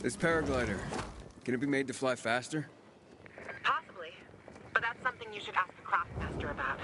This paraglider, can it be made to fly faster? Possibly. But that's something you should ask the craftmaster about.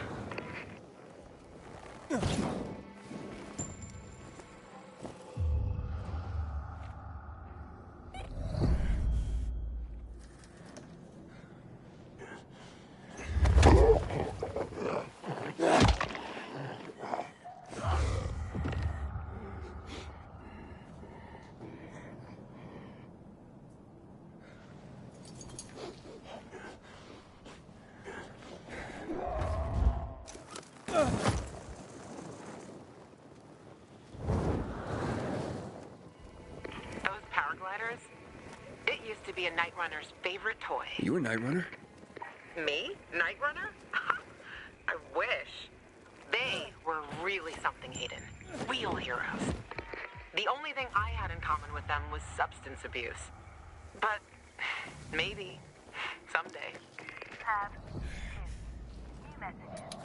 It used to be a Night Runner's favorite toy. You a Night Runner? Me? Night Runner? I wish. They were really something, Aiden. Real heroes. The only thing I had in common with them was substance abuse. But maybe someday. Tab 2. New messages.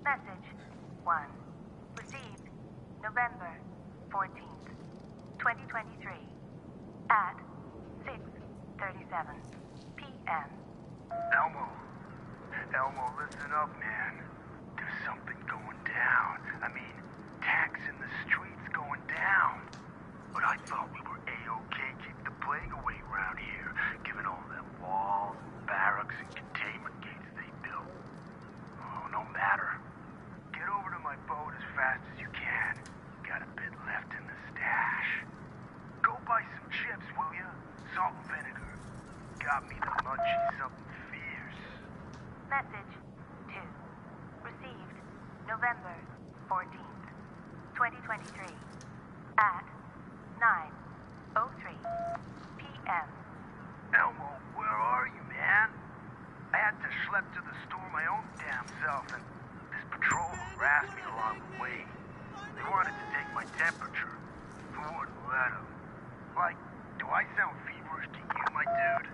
Message 1. Received November 14th, 2023 at 6:37 p.m. Elmo, listen up, man. There's something going down. I mean, tax in the streets going down. But I thought we were A-OK, keep the plague away around here, given all them walls, barracks, and containment gates they built. Oh, no matter. Get over to my boat as fast as you can. Got a bit left in the stash. Go buy some chips, will ya? Salt and vinegar. Got me the munchies, something fierce. Message 2. Received November 14th, 2023 at 9:03 p.m. Elmo, where are you, man? I had to schlep to the store my own damn self, and this patrol harassed me along the way. They wanted to take my temperature. Who wouldn't let them? Like, do I sound feverish to you, my dude?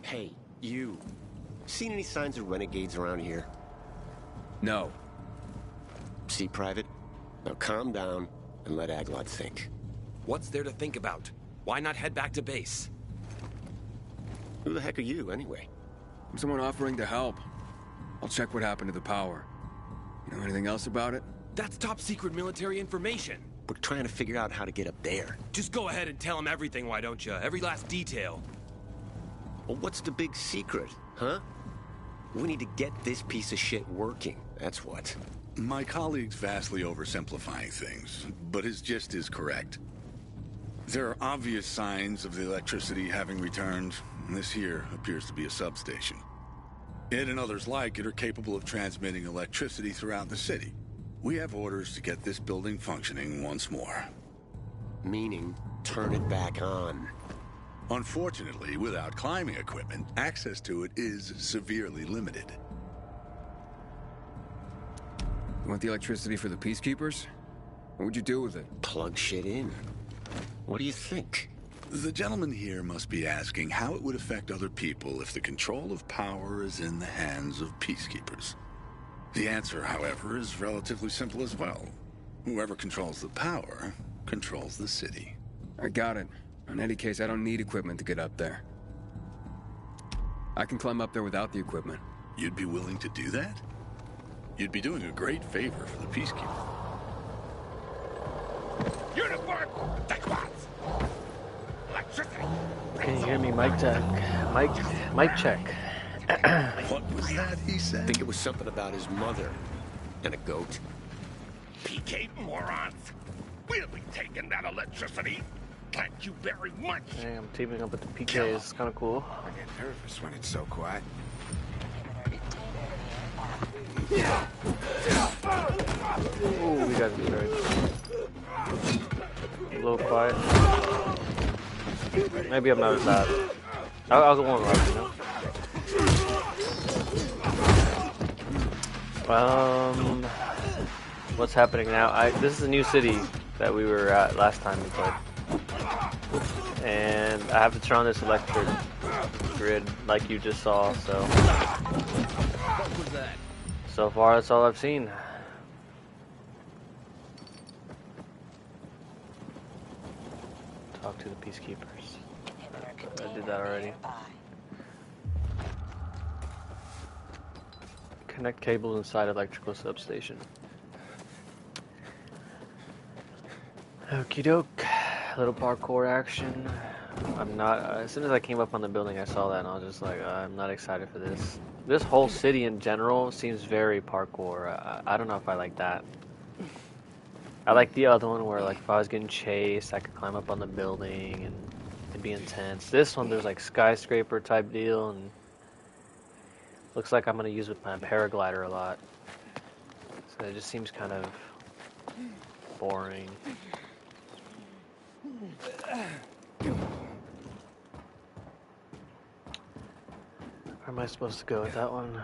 Hey, you. Seen any signs of renegades around here? No. See, Private? Now calm down and let Aglot think. What's there to think about? Why not head back to base? Who the heck are you, anyway? I'm someone offering to help. I'll check what happened to the power. You know anything else about it? That's top secret military information. We're trying to figure out how to get up there. Just go ahead and tell him everything, why don't you? Every last detail. Well, what's the big secret, huh? We need to get this piece of shit working, that's what. My colleague's vastly oversimplifying things, but his gist is correct. There are obvious signs of the electricity having returned, and this here appears to be a substation. It and others like it are capable of transmitting electricity throughout the city. We have orders to get this building functioning once more. Meaning, turn it back on. Unfortunately, without climbing equipment, access to it is severely limited. You want the electricity for the Peacekeepers? What would you do with it? Plug shit in. What do you think? The gentleman here must be asking how it would affect other people if the control of power is in the hands of Peacekeepers. The answer, however, is relatively simple as well. Whoever controls the power controls the city. I got it. In any case, I don't need equipment to get up there. I can climb up there without the equipment. You'd be willing to do that? You'd be doing a great favor for the Peacekeeper. Uniform! Taquats! Electricity! Can you hear me? Mic check. Mic check. What was that he I said? think it was something about his mother and a goat. PK morons! We'll be taking that electricity. Thank you very much. Hey, I'm teaming up with the PK. It's kind of cool. I get nervous when it's so quiet. Ooh, we got destroyed. A little quiet. Maybe I'm not as bad. I'll go one round, you know. What's happening now? This is a new city that we were at last time we played. And I have to turn on this electric grid like you just saw, so. What was that? So far, that's all I've seen. Talk to the Peacekeepers. I did that already. Connect cables inside electrical substation. Okie doke. Little parkour action. I'm not. As soon as I came up on the building, I saw that and I was just like, I'm not excited for this. This whole city in general seems very parkour. I don't know if I like that. I like the other one where, like, if I was getting chased, I could climb up on the building and it'd be intense. This one, there's like skyscraper type deal, and looks like I'm gonna use with my paraglider a lot. So it just seems kind of boring. Where am I supposed to go with that one?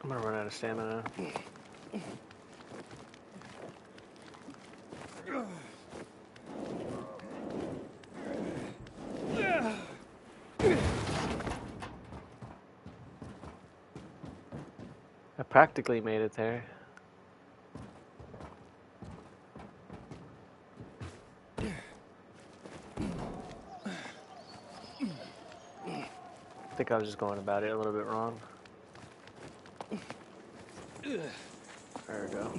I'm gonna run out of stamina. I practically made it there. I think I was just going about it a little bit wrong. There we go.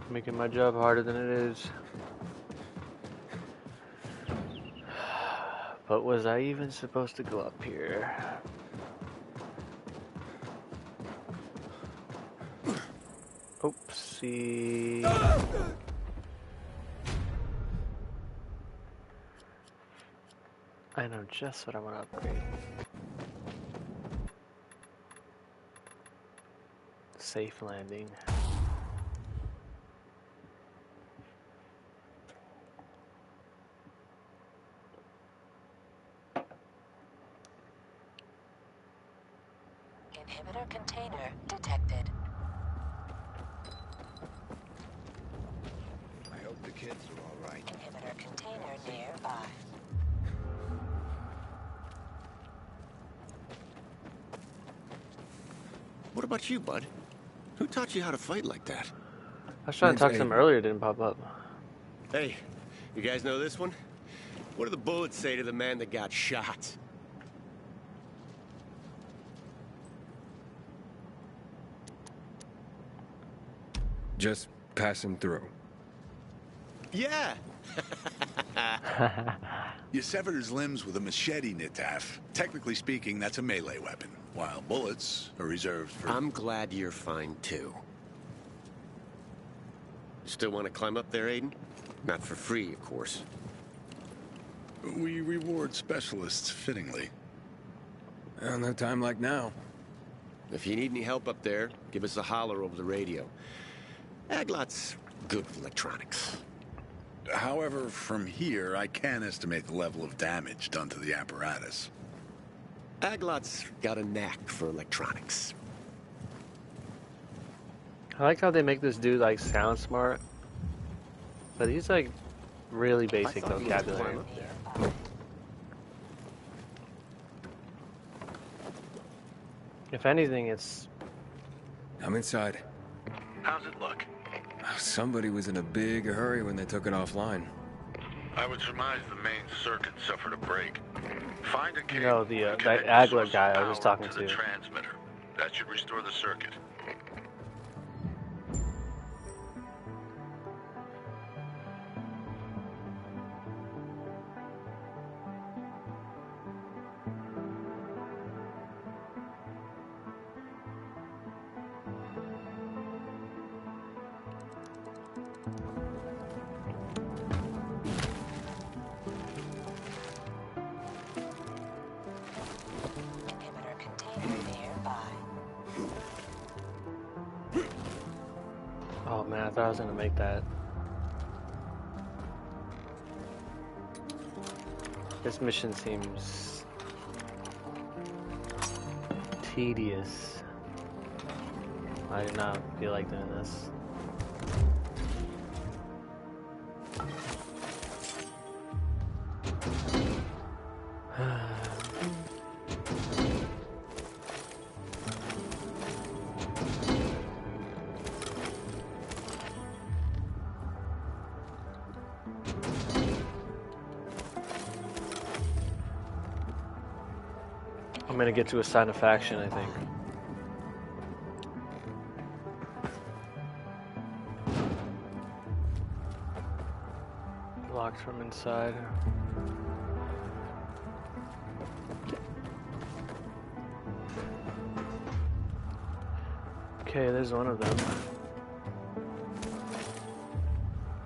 Making my job harder than it is. But was I even supposed to go up here? Oopsie. I know just what I want to upgrade. Safe landing. Inhibitor container detected. I hope the kids are all right. Inhibitor container nearby. What about you, bud? Who taught you how to fight like that? I was trying to talk to him Aiden. earlier, it didn't pop up. Hey, you guys know this one? What do the bullets say to the man that got shot? Just passing through. Yeah! You severed his limbs with a machete, Nitaf. Technically speaking, that's a melee weapon, while bullets are reserved for... I'm glad you're fine, too. Still want to climb up there, Aiden? Not for free, of course. We reward specialists fittingly. Well, no time like now. If you need any help up there, give us a holler over the radio. Aglot's good with electronics. However, from here, I can estimate the level of damage done to the apparatus. Aglot's got a knack for electronics. I like how they make this dude like sound smart, but he's like really basic vocabulary. If anything, it's... I'm inside. How's it look? Somebody was in a big hurry when they took it offline. I would surmise the main circuit suffered a break. Find a cable. No, and that connect the Aglet source of guy I was power talking to the to. transmitter. That should restore the circuit. Inhibitor container nearby. Oh man, I thought I was gonna make that. This mission seems tedious. I do not feel like doing this. I'm gonna get to assign a faction, I think. Locked from inside. Okay, there's one of them.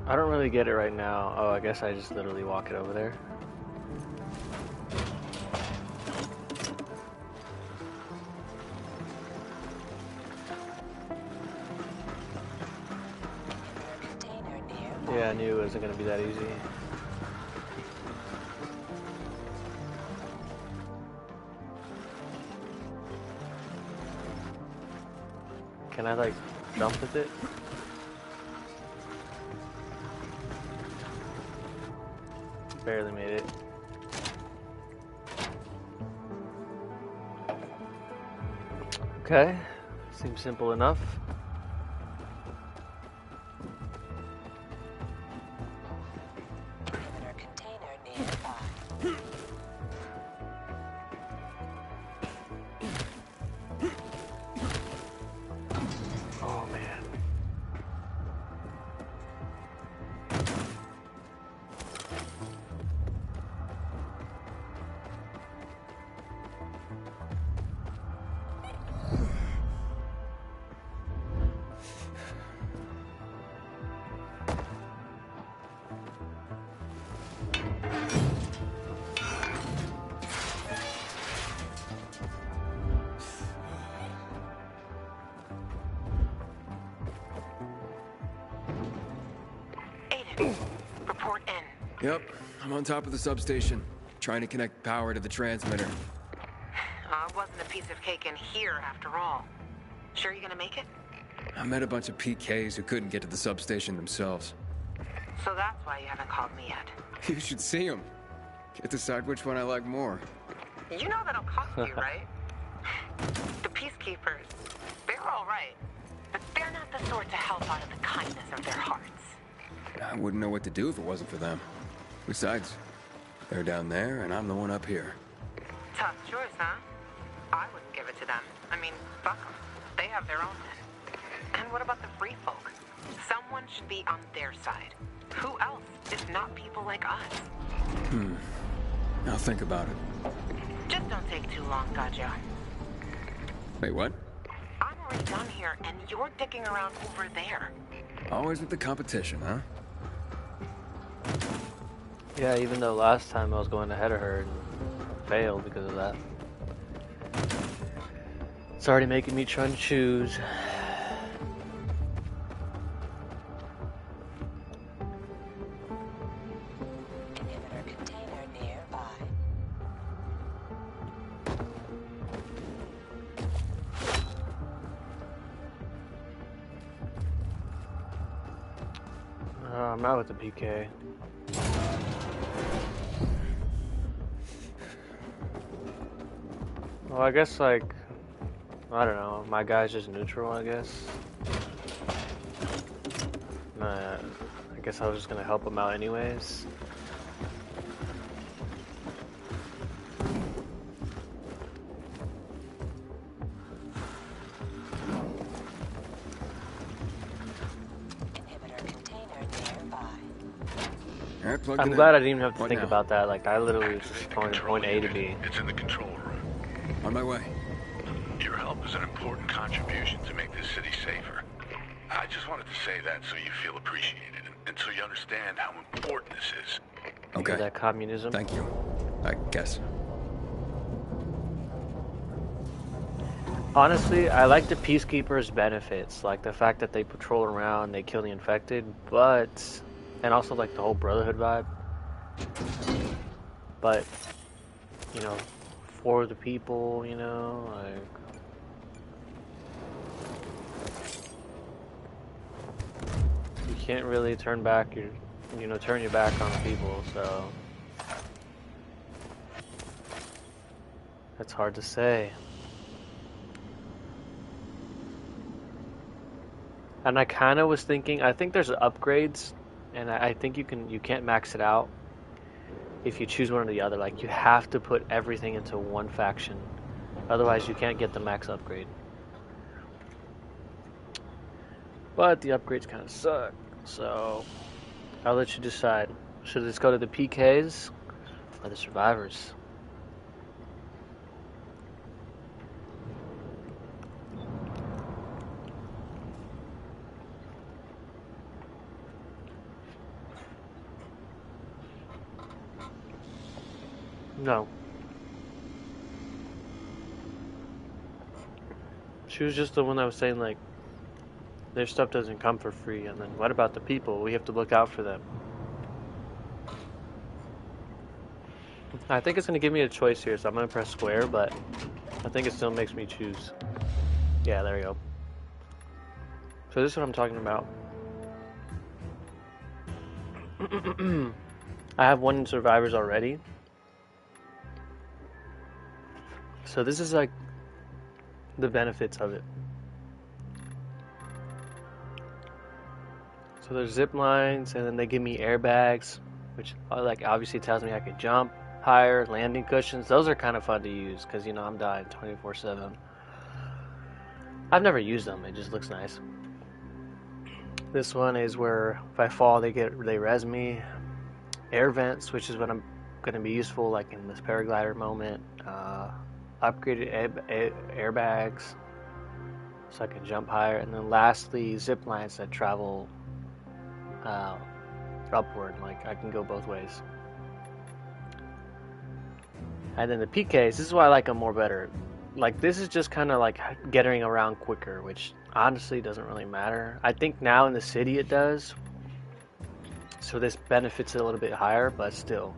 I don't really get it right now. Oh, I guess I just literally walk it over there. Container nearby. Yeah, I knew it wasn't gonna be that easy. Can I like jump with it? Barely made it. Okay, seems simple enough. Inhibitor container nearby. Oh man. Aiden, report in. Yep, I'm on top of the substation, trying to connect power to the transmitter. Wasn't icing the piece of cake in here after all. Sure you're gonna make it? I met a bunch of PKs who couldn't get to the substation themselves. So that's why you haven't called me yet. You should see them. Can't decide which one I like more. You know that'll cost you, right? The peacekeepers, they're all right, but they're not the sort to help out of the kindness of their hearts. I wouldn't know what to do if it wasn't for them. Besides, they're down there and I'm the one up here. Tough choice, huh? I wouldn't give it to them. I mean, fuck them. They have their own men. And what about the free folk? Someone should be on their side. Who else if not people like us? I'll think about it. Just don't take too long, Gajo. Wait, what? I'm already done here, and you're dicking around over there. Always with the competition, huh? Yeah, even though last time I was going ahead of her and failed because of that. It's already making me try and choose. Inhibitor container nearby. I'm out with the PK. Well, I guess, like, I don't know, my guy's just neutral, I guess. I guess I was just gonna help him out anyways. Inhibitor container nearby. Alright, plug I'm it glad I in. didn't even have to What think now? about that. Like, I literally was just going from point A to B. It's in the control room. On my way. Your help is an important contribution to make this city safer. I just wanted to say that so you feel appreciated and so you understand how important this is. Okay. Is that communism? Thank you. I guess. Honestly, I like the Peacekeepers' benefits, like the fact that they patrol around, they kill the infected, but... And also, like, the whole Brotherhood vibe. But, you know, for the people, you know, like... You can't really turn back your... You know, turn your back on the people, so... That's hard to say. And I kind of was thinking, I think there's upgrades, and I think you can't max it out if you choose one or the other. Like, you have to put everything into one faction, otherwise you can't get the max upgrade. But the upgrades kind of suck, so I'll let you decide. Should this go to the PKs or the survivors? No. She was just the one that was saying, like, their stuff doesn't come for free, and then what about the people? We have to look out for them. I think it's going to give me a choice here, so I'm going to press square, but I think it still makes me choose. Yeah, there we go. So this is what I'm talking about. I have one in survivors already. So this is like the benefits of it. So there's zip lines, and then they give me airbags, which like obviously tells me I could jump higher. Landing cushions, those are kind of fun to use because, you know, I'm dying 24/7. I've never used them, it just looks nice. This one is where if I fall they res me. Air vents, which is what I'm going to be useful like in this paraglider moment. Upgraded airbags so I can jump higher, and then lastly zip lines that travel upward, like I can go both ways. And then the PKs, this is why I like them more better. Like, this is just kind of like getting around quicker, which honestly doesn't really matter. I think now in the city it does, so this benefits it a little bit higher, but still.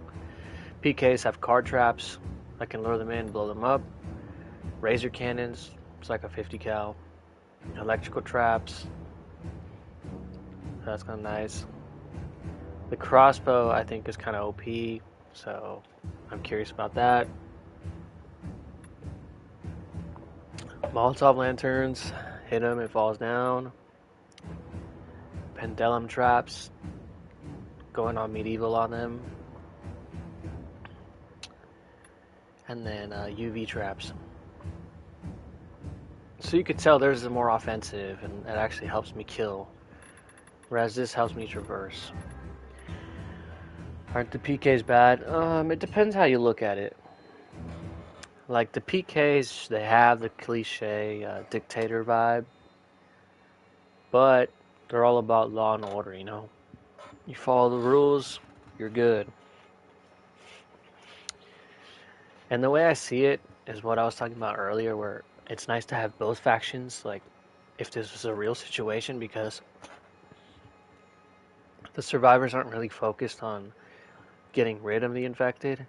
PKs have card traps. I can lure them in, blow them up. Razor cannons, it's like a 50 cal. Electrical traps, that's kind of nice. The crossbow I think is kind of OP, so I'm curious about that. Molotov lanterns, hit him, it falls down. Pendulum traps, going on medieval on them. And then UV traps. So you could tell theirs is more offensive, and it actually helps me kill. Whereas this helps me traverse. Aren't the PKs bad? It depends how you look at it. Like the PKs, they have the cliche dictator vibe. But they're all about law and order, you know? You follow the rules, you're good. And the way I see it is what I was talking about earlier, where it's nice to have both factions, like, if this was a real situation, because the survivors aren't really focused on getting rid of the infected.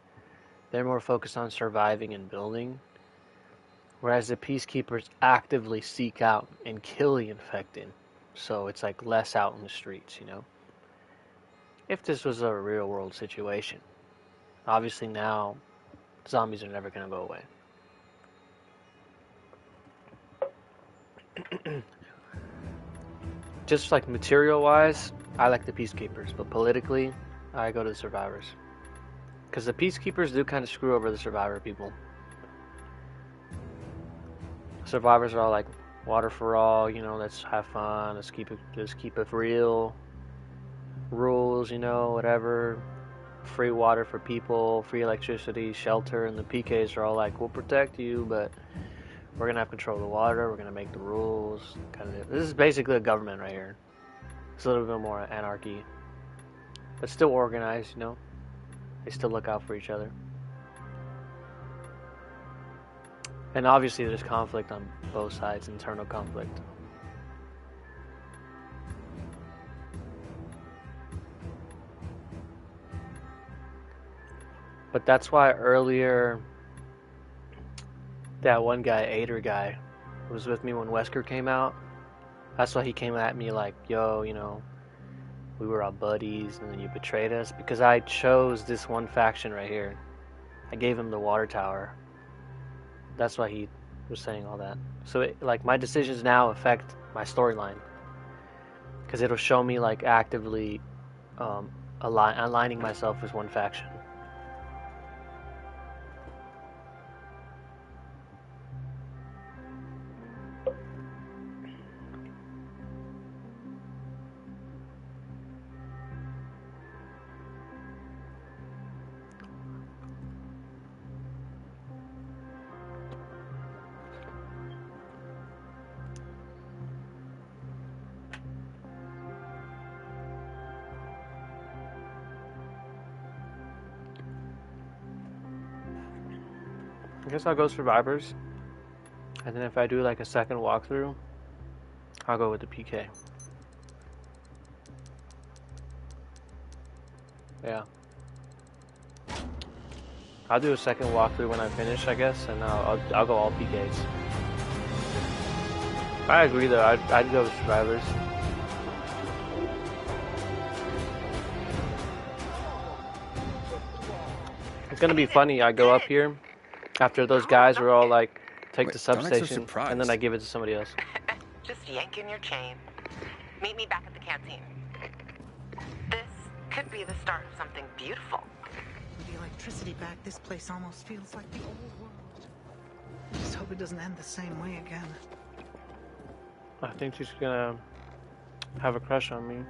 They're more focused on surviving and building. Whereas the peacekeepers actively seek out and kill the infected. So it's like less out in the streets, you know? If this was a real world situation. Obviously now, zombies are never going to go away. Just like material wise, I like the peacekeepers, but politically, I go to the survivors. Because the peacekeepers do kind of screw over the survivor people. Survivors are all like, water for all, you know, let's have fun, let's keep it real. Rules, you know, whatever. Free water for people, free electricity, shelter, and the PKs are all like, we'll protect you, but we're gonna have control of the water, we're gonna make the rules. This is basically a government right here. It's a little bit more anarchy. But still organized, you know. They still look out for each other. And obviously there's conflict on both sides, internal conflict. But that's why earlier, that one guy, Ader guy, was with me when Wesker came out. That's why he came at me like, yo, you know, we were all buddies and then you betrayed us. Because I chose this one faction right here. I gave him the water tower. That's why he was saying all that. So, like, my decisions now affect my storyline. Because it'll show me, like, actively aligning myself with one faction. I guess I'll go survivors, and then if I do like a second walkthrough, I'll go with the PK. Yeah. I'll do a second walkthrough when I finish, I guess, and I'll go all PKs. I agree though, I'd go with survivors. It's gonna be funny, I go up here, after those guys are all like, take the substation, and then I give it to somebody else. Just yanking your chain. Meet me back at the canteen. This could be the start of something beautiful. With the electricity back, this place almost feels like the old world. Just hope it doesn't end the same way again. I think she's gonna have a crush on me.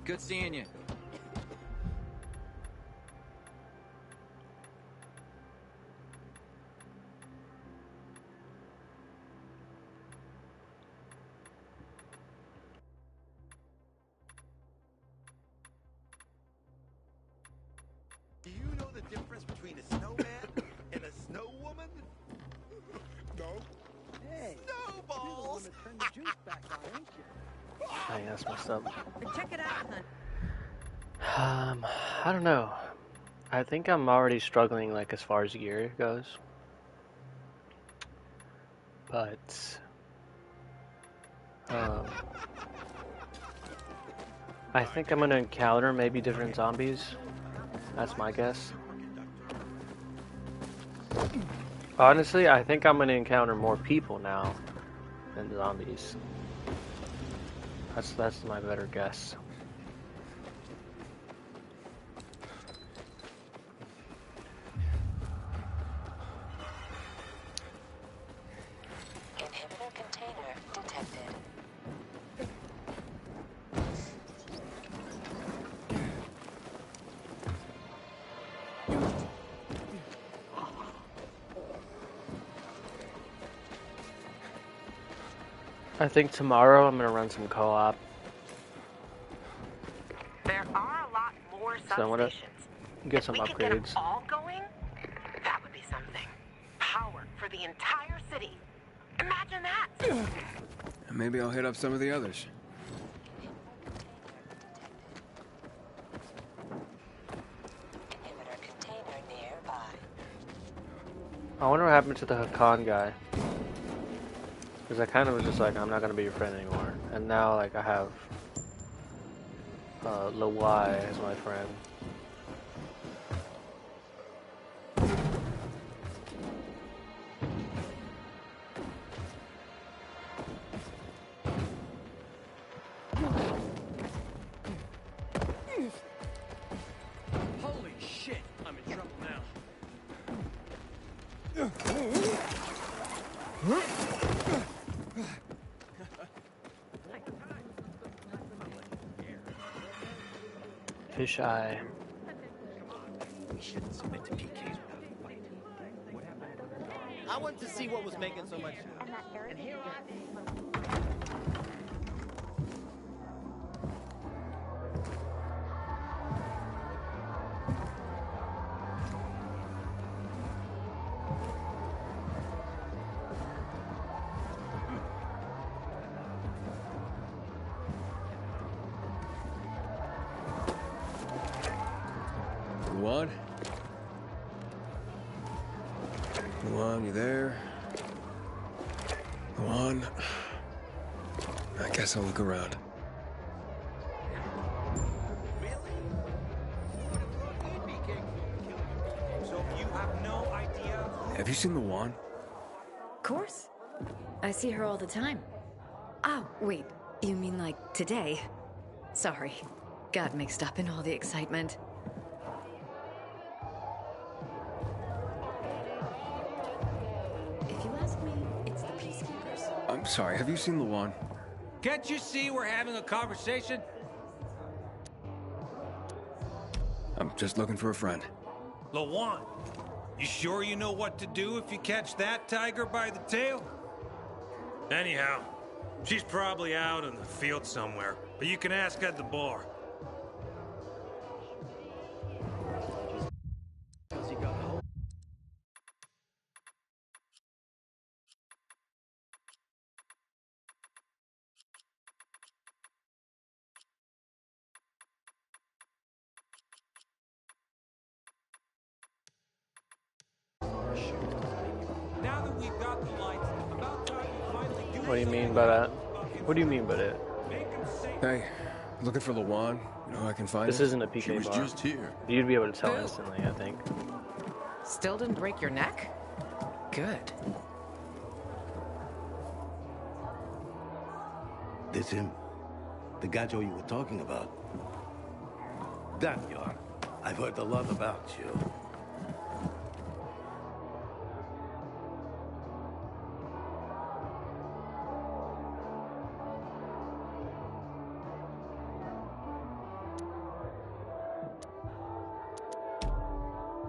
Good seeing you. Do you know the difference between a snowman Snow woman? No. Hey, Snowballs! you're the one that turned the juice back on, ain't you? Dang, that's messed up. Check it out, hun. I don't know. I think I'm already struggling, like, as far as gear goes. But, I think I'm gonna encounter maybe different zombies. That's my guess. Honestly, I think I'm gonna encounter more people now than zombies. That's my better guess. Inhibitor container detected. I think tomorrow I'm gonna run some co-op. There are a lot more So I'm gonna substations. get If some we could get 'em upgrades. all going, that would be something. Power for the entire city. Imagine that. And maybe I'll hit up some of the others. Inhibitor container nearby. I wonder what happened to the Hakan guy. Because I kind of was just like, I'm not gonna be your friend anymore. And now, like, I have Lawai as my friend. Holy shit, I'm in trouble now. Fisheye. We shouldn't submit to PKs without a fight. What happened? I went to see what was making so much. And here Luan? Luan, you there? Luan? I guess I'll look around. So you have no idea. Have you seen Luan? Of course. I see her all the time. Oh, wait. You mean like today? Sorry. Got mixed up in all the excitement. If you ask me, it's the Peacekeepers. I'm sorry, have you seen Luan? Can't you see we're having a conversation? I'm just looking for a friend. Lawan, you sure you know what to do if you catch that tiger by the tail? Anyhow, she's probably out in the field somewhere, but you can ask at the bar. Now that we've got the lights, about time we finally do. What do you mean by that? What do you mean by that? Hey, looking for Luan? You know how I can find This her? isn't a PK bar. here. You'd be able to tell instantly, I think. Still didn't break your neck? Good. This him? The gajo you were talking about? That you are. I've heard a lot about you.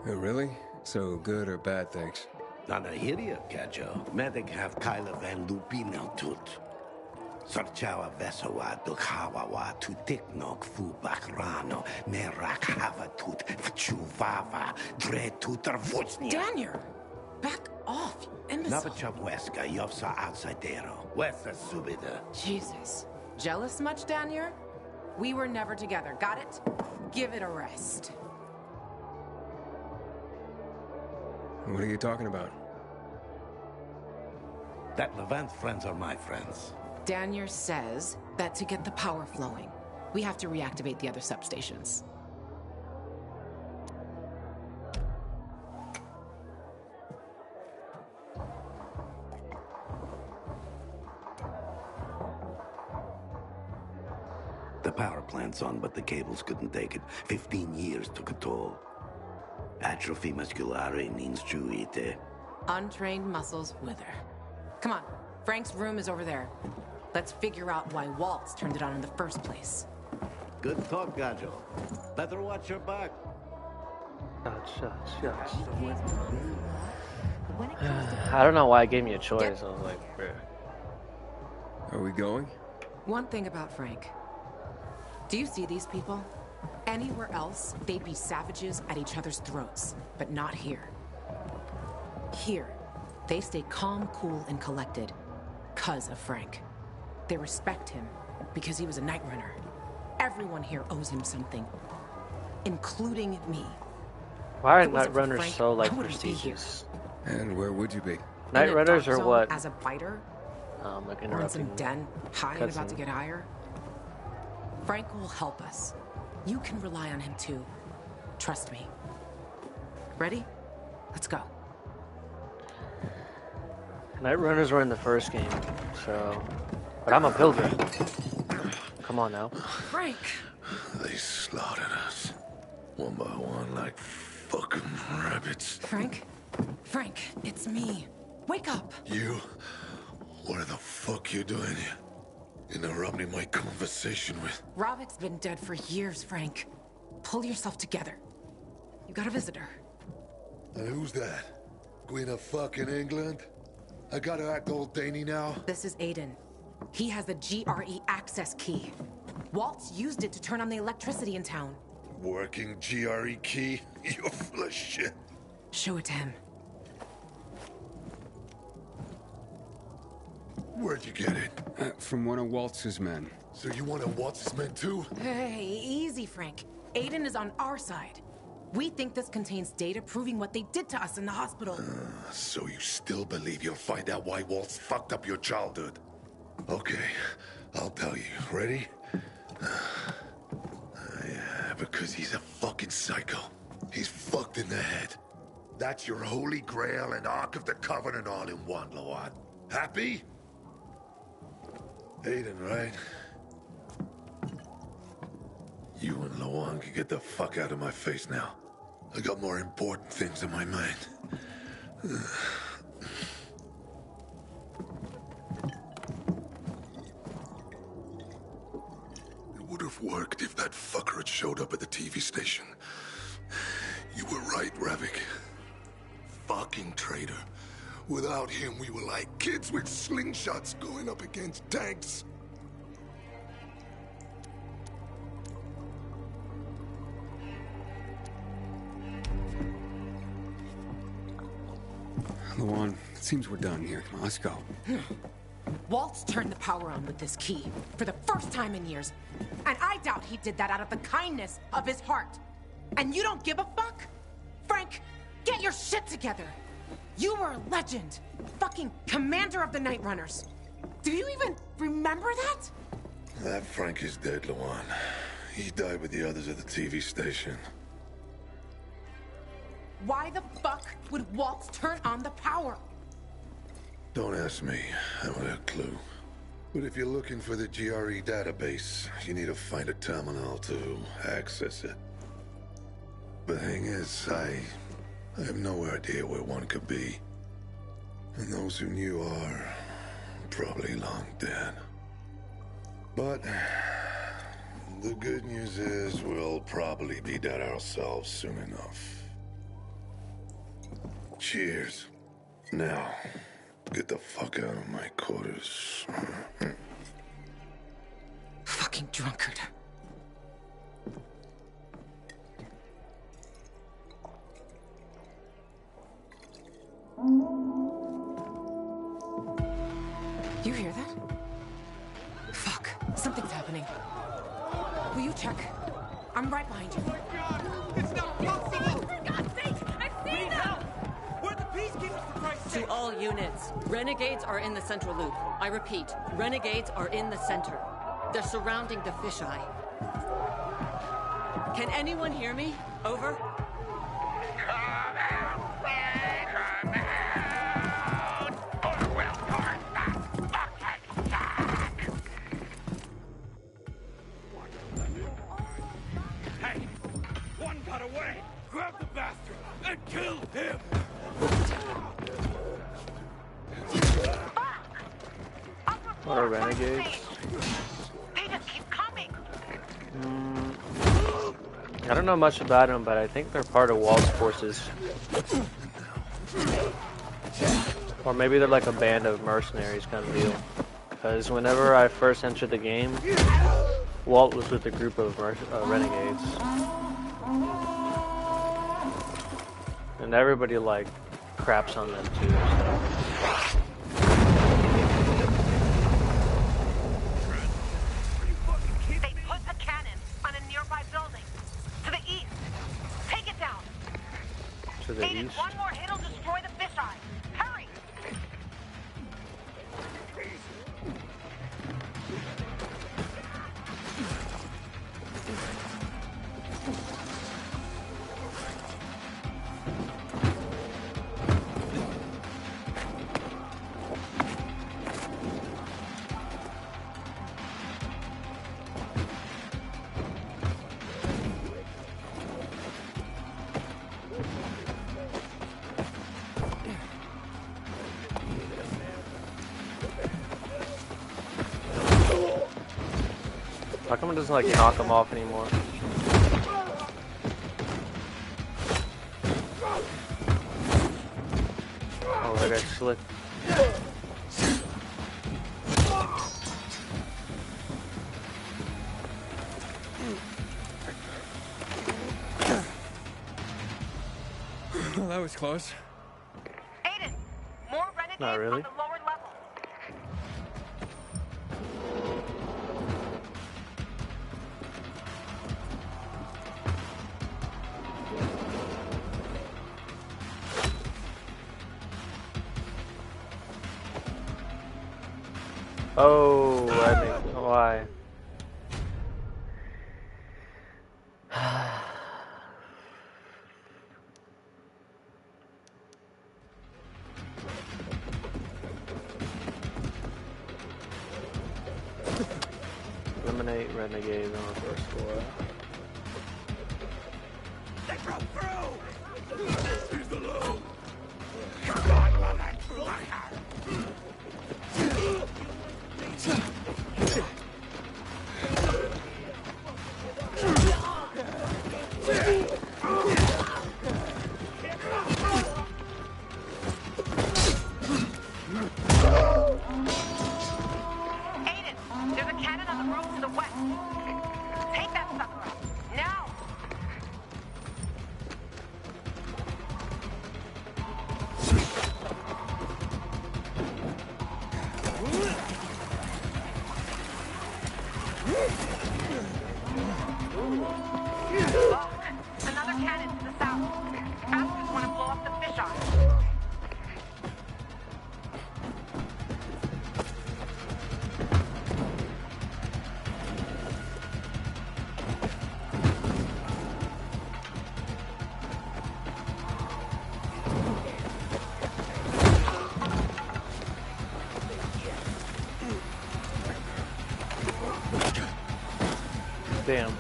Oh, really? So good or bad things? Nana hiria, gajo. Medic have Kyla Van Lupino tut. Sarchawa Vesawa Dukhawawa tu Tiknok Fu Bakrano Merak Hava tut Vchuvava Dre tutar Vuchnia. Daniel! back off, you imbecile. Napachapuesca, Yovsa outsidero. Wesa subida. Jesus. Jealous much, Daniel? We were never together, got it? Give it a rest. What are you talking about? That Levant's friends are my friends. Daniel says that to get the power flowing, we have to reactivate the other substations. The power plant's on, but the cables couldn't take it. 15 years took a toll. Atrophy musculare ninstruite. Untrained muscles wither. Come on, Frank's room is over there. Let's figure out why Waltz turned it on in the first place. Good talk, Gajo. Better watch your back. I don't know why it gave me a choice. I was like, bruh. Are we going? One thing about Frank. Do you see these people? Anywhere else, they'd be savages at each other's throats, but not here. Here, they stay calm, cool, and collected, 'cause of Frank. They respect him because he was a night runner. Everyone here owes him something, including me. Why are If it wasn't night for runners Frank, so like I wouldn't be here. prestigious? And where would you be? Night In a runners dark are zone what? As a biter? Like Or in interrupting. some den, high and about to cutscene. get higher? Frank will help us. You can rely on him too. Trust me. Ready? Let's go. Night runners were in the first game, so. But I'm a pilgrim. Come on now. Frank! They slaughtered us. One by one like fucking rabbits. Frank? Frank, it's me. Wake up! You? What the fuck you doing here? Interrupting my conversation with... Ravik's been dead for years, Frank. Pull yourself together. You got a visitor. And who's that? Queen of fucking England? I gotta act old Danny now? This is Aiden. He has the GRE access key. Waltz used it to turn on the electricity in town. Working GRE key? You're full of shit. Show it to him. Where'd you get it? From one of Waltz's men. So you one of Waltz's men too? Hey, easy, Frank. Aiden is on our side. We think this contains data proving what they did to us in the hospital. So you still believe you'll find out why Waltz fucked up your childhood? Okay, I'll tell you. Ready? Yeah, because he's a fucking psycho. He's fucked in the head. That's your Holy Grail and Ark of the Covenant all in one, Loan. Happy? Aiden, right? You and Loan can get the fuck out of my face now. I got more important things in my mind. It would have worked if that fucker had showed up at the TV station. You were right, Ravik. Fucking traitor. Without him, we were like kids with slingshots going up against tanks. Luan, it seems we're done here. Come on, let's go. Waltz turned the power on with this key for the first time in years. And I doubt he did that out of the kindness of his heart. And you don't give a fuck? Frank, get your shit together. You were a legend. Fucking commander of the Night Runners. Do you even remember that? That Frank is dead, Luan. He died with the others at the TV station. Why the fuck would Waltz turn on the power? Don't ask me. I haven't a clue. But if you're looking for the GRE database, you need to find a terminal to access it. The thing is, I have no idea where one could be. And those who knew are probably long dead. But the good news is we'll probably be dead ourselves soon enough. Cheers. Now, get the fuck out of my quarters. Fucking drunkard. me. Will you check? I'm right behind you. Oh my God! It's not possible! For God's sake! I've seen them! Where're the peacekeepers, for Christ's sake? To all units, renegades are in the central loop. I repeat, renegades are in the center. They're surrounding the fisheye. Can anyone hear me? Over? Hey! One got away! Grab the bastard and kill him! What are renegades? They just keep coming. I don't know much about them, but I think they're part of Walt's forces. Or maybe they're like a band of mercenaries kind of deal. Because whenever I first entered the game, Walt was with a group of renegades. And everybody like craps on them too. So. They put a cannon on a nearby building. To the east. Take it down. To the Aiden, east? one more hit will destroy the fisheye. Hurry! How come it doesn't like knock them off anymore? Oh, that guy slipped. Well, that was close. Aiden, more renegades Not really. on the lower level. Oh, I think why? Eliminate renegades on the first floor. They broke through! He's alone! Come on, woman! Aiden, there's a cannon on the roof to the west. Take that sucker up. Now! Look, another cannon to the south. Bastards want to blow up the fisheye. Damn.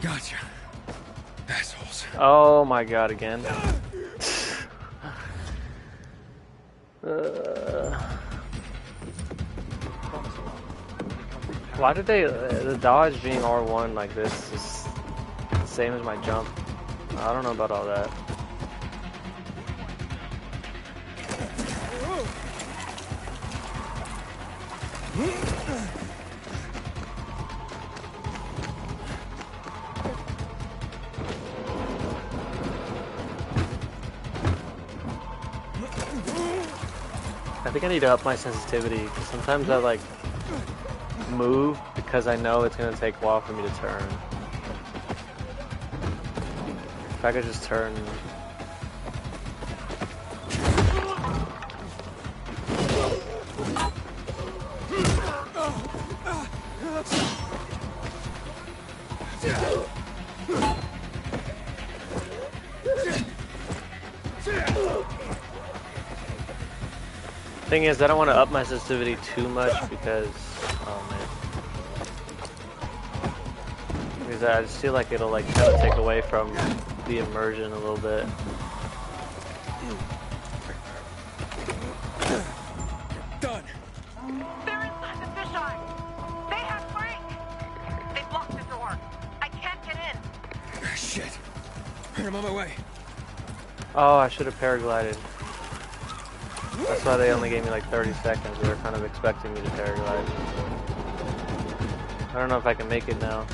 Gotcha. Assholes. Oh my god, again. Why did they, the dodge being R1 like this is the same as my jump? I don't know about all that. I think I need to up my sensitivity because sometimes I like move because I know it's gonna take a while for me to turn. If I could just turn. Thing is, I don't want to up my sensitivity too much because, oh man, because I just feel like it'll like kind of take away from the immersion a little bit. Done. They're inside the fisheye. They have Frank. They blocked the door. I can't get in. Shit. I'm on my way. Oh, I should have paraglided. That's why they only gave me like 30 seconds. They were kind of expecting me to paraglide. I don't know if I can make it now.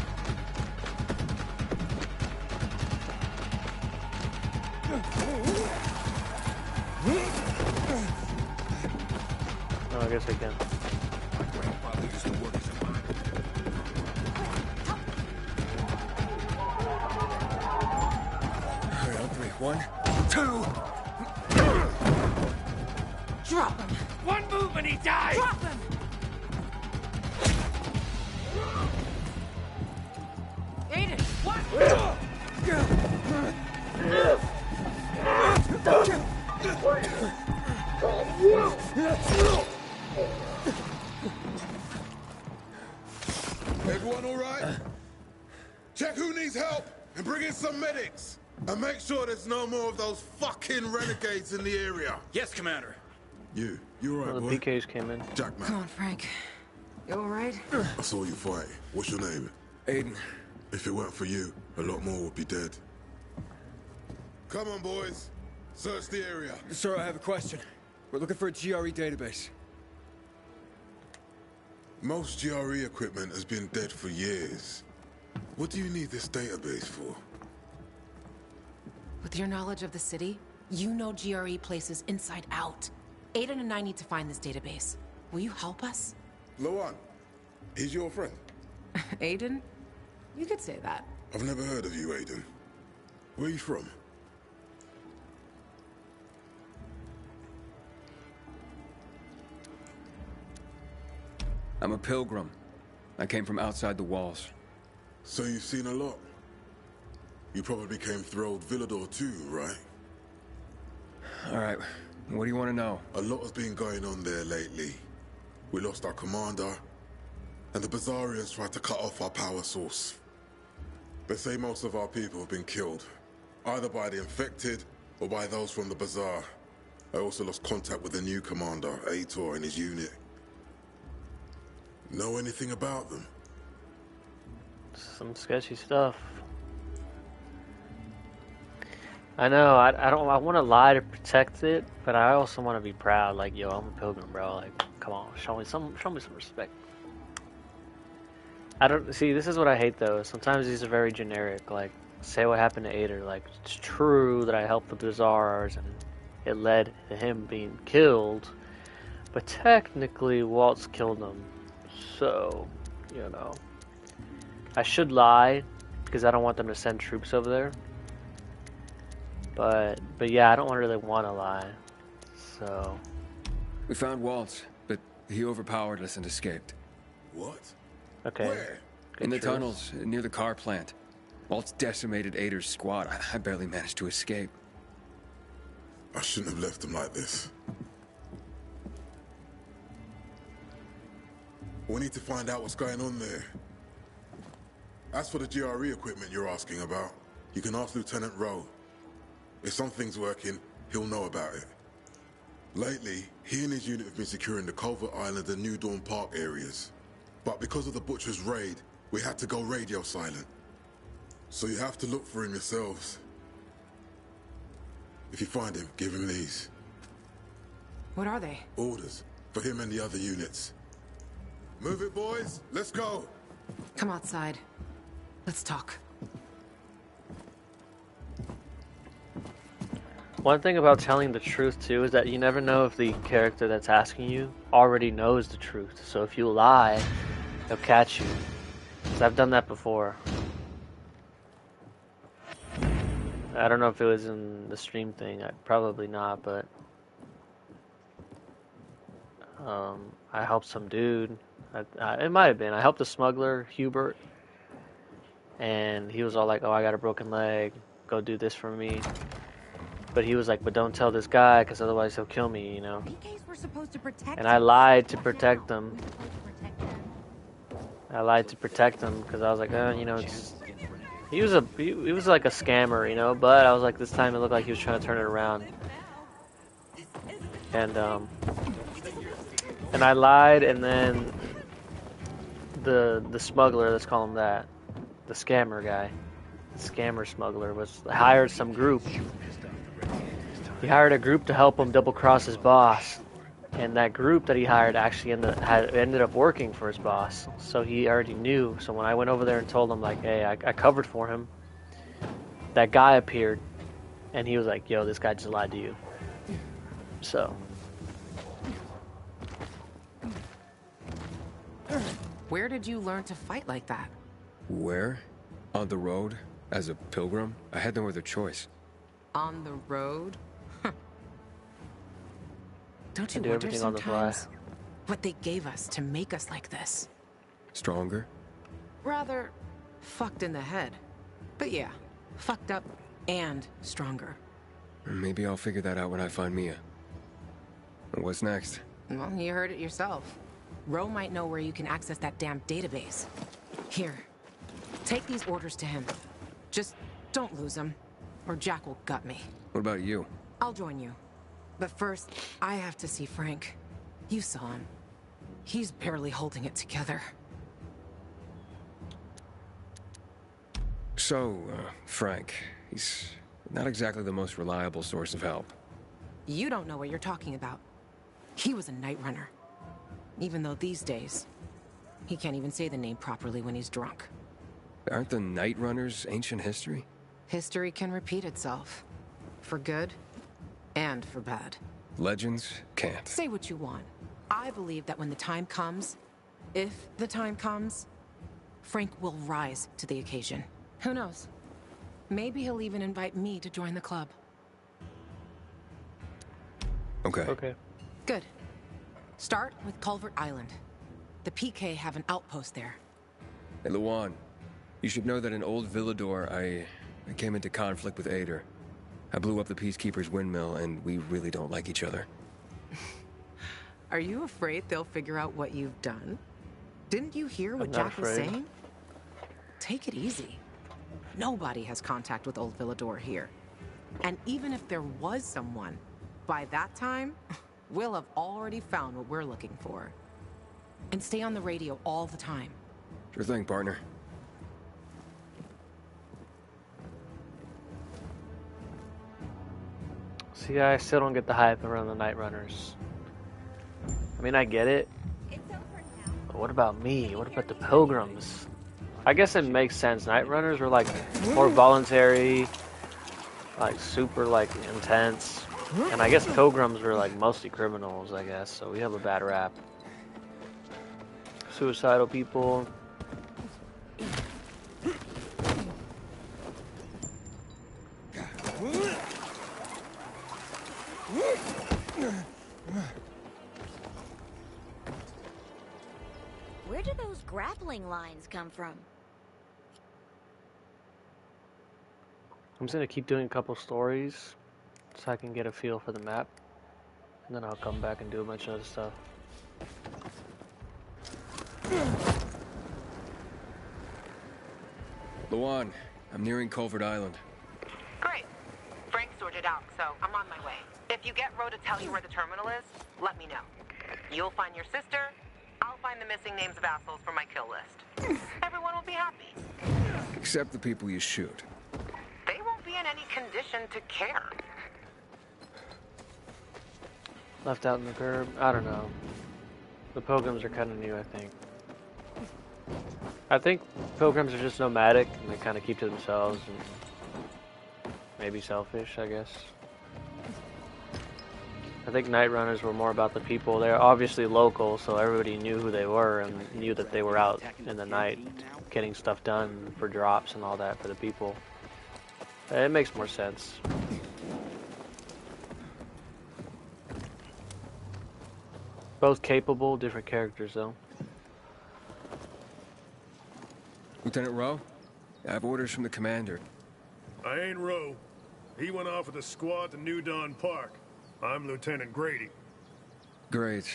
Oh, I guess I can. All right, on three. 1, 2. Drop him! One move and he dies! Drop him! Aiden, what? Everyone all right? Check who needs help and bring in some medics. And make sure there's no more of those fucking renegades in the area. Yes, Commander. You all right, Well, boy? the PKs came in. Jackman. Come on, Frank. You alright? I saw you fight. What's your name? Aiden. If it weren't for you, a lot more would be dead. Come on, boys. Search the area. Sir, I have a question. We're looking for a GRE database. Most GRE equipment has been dead for years. What do you need this database for? With your knowledge of the city, you know GRE places inside out. Aiden and I need to find this database. Will you help us? Lawan, he's your friend. Aiden? You could say that. I've never heard of you, Aiden. Where are you from? I'm a pilgrim. I came from outside the walls. So you've seen a lot. You probably came through old Villador too, right? All right, what do you want to know? A lot has been going on there lately. We lost our commander, and the Bazaarians tried to cut off our power source. They say most of our people have been killed, either by the infected or by those from the Bazaar. I also lost contact with the new commander, Aitor, and his unit. Know anything about them? Some sketchy stuff. I know. I don't. I want to lie to protect it, but I also want to be proud. Like, yo, I'm a pilgrim, bro. Like, come on, show me some respect. I don't see. This is what I hate, though. Sometimes these are very generic. Like, say what happened to Ader. Like, it's true that I helped the Bazaars and it led to him being killed, but technically Waltz killed him. So, you know, I should lie because I don't want them to send troops over there. But yeah, I don't really want to lie. So we found Waltz, but he overpowered us and escaped. What? Okay. Where? In the tunnels near the car plant. Waltz decimated Ader's squad. I barely managed to escape. I shouldn't have left him like this. We need to find out what's going on there. As for the GRE equipment you're asking about, you can ask Lieutenant Rowe. If something's working, he'll know about it. Lately, he and his unit have been securing the Culver Island and New Dawn Park areas. But because of the Butcher's raid, we had to go radio silent. So you have to look for him yourselves. If you find him, give him these. What are they? Orders for him and the other units. Move it, boys. Let's go. Come outside. Let's talk. One thing about telling the truth too is that you never know if the character that's asking you already knows the truth. So if you lie, they'll catch you. 'Cause I've done that before. I don't know if it was in the stream thing. Probably not, but I helped some dude. It might have been. I helped a smuggler, Hubert, and he was all like, "Oh, I got a broken leg. Go do this for me." But he was like, "But don't tell this guy, because otherwise he'll kill me," you know. PKs were supposed to protect And I lied to protect them. I lied to protect them because I was like, you know, it's. He was like a scammer, you know. But I was like, this time it looked like he was trying to turn it around. And I lied, and then the smuggler, let's call him that, the scammer guy, the scammer smuggler, hired some group. He hired a group to help him double cross his boss, and that group that he hired actually ended up working for his boss. So he already knew. So when I went over there and told him like, hey, I covered for him, that guy appeared, and he was like, yo, this guy just lied to you. So. Where did you learn to fight like that? Where? On the road? As a pilgrim? I had no other choice. On the road? Huh. Don't you do wonder everything on the fly. sometimes what they gave us to make us like this? Stronger? Rather fucked in the head. But yeah, fucked up and stronger. Maybe I'll figure that out when I find Mia. What's next? Well, you heard it yourself. Ro might know where you can access that damn database. Here, take these orders to him. Just don't lose them, or Jack will gut me. What about you? I'll join you. But first, I have to see Frank. You saw him. He's barely holding it together. So, Frank, he's not exactly the most reliable source of help. You don't know what you're talking about. He was a night runner. Even though these days, he can't even say the name properly when he's drunk. Aren't the Night Runners ancient history? History can repeat itself. For good and for bad. Legends can't. Say what you want. I believe that when the time comes, if the time comes, Frank will rise to the occasion. Who knows? Maybe he'll even invite me to join the club. Okay. Good. Start with Culvert Island. The PK have an outpost there. Hey, Luan, you should know that in Old Villador, I came into conflict with Ader. I blew up the Peacekeeper's windmill, and we really don't like each other. Are you afraid they'll figure out what you've done? Didn't you hear what Jack was saying? Take it easy. Nobody has contact with Old Villador here. And even if there was someone, by that time, we'll have already found what we're looking for. And stay on the radio all the time. Sure thing, partner. See, I still don't get the hype around the Night Runners. I mean, I get it. But what about me? What about the Pilgrims? I guess it makes sense. Night Runners were like more voluntary, like super like intense. And I guess Pilgrims were like mostly criminals, I guess. So we have a bad rap. Suicidal people. Where do those grappling lines come from? I'm just gonna keep doing a couple stories so I can get a feel for the map. And then I'll come back and do a bunch of other stuff. Luan, I'm nearing Culvert Island. Great. Frank sorted out, so I'm on my way. If you get Ro to tell you where the terminal is, let me know. You'll find your sister, I'll find the missing names of assholes for my kill list. Everyone will be happy. Except the people you shoot. They won't be in any condition to care. Left out in the curb? I don't know. The Pilgrims are kind of new, I think. I think Pilgrims are just nomadic and they kind of keep to themselves and maybe selfish, I guess. I think Night Runners were more about the people. They're obviously local, so everybody knew who they were and knew that they were out in the night getting stuff done for drops and all that for the people. It makes more sense. Both capable, different characters though. Lieutenant Rowe, I have orders from the commander. I ain't Rowe. He went off with a squad to New Dawn Park. I'm Lieutenant Grady. Great.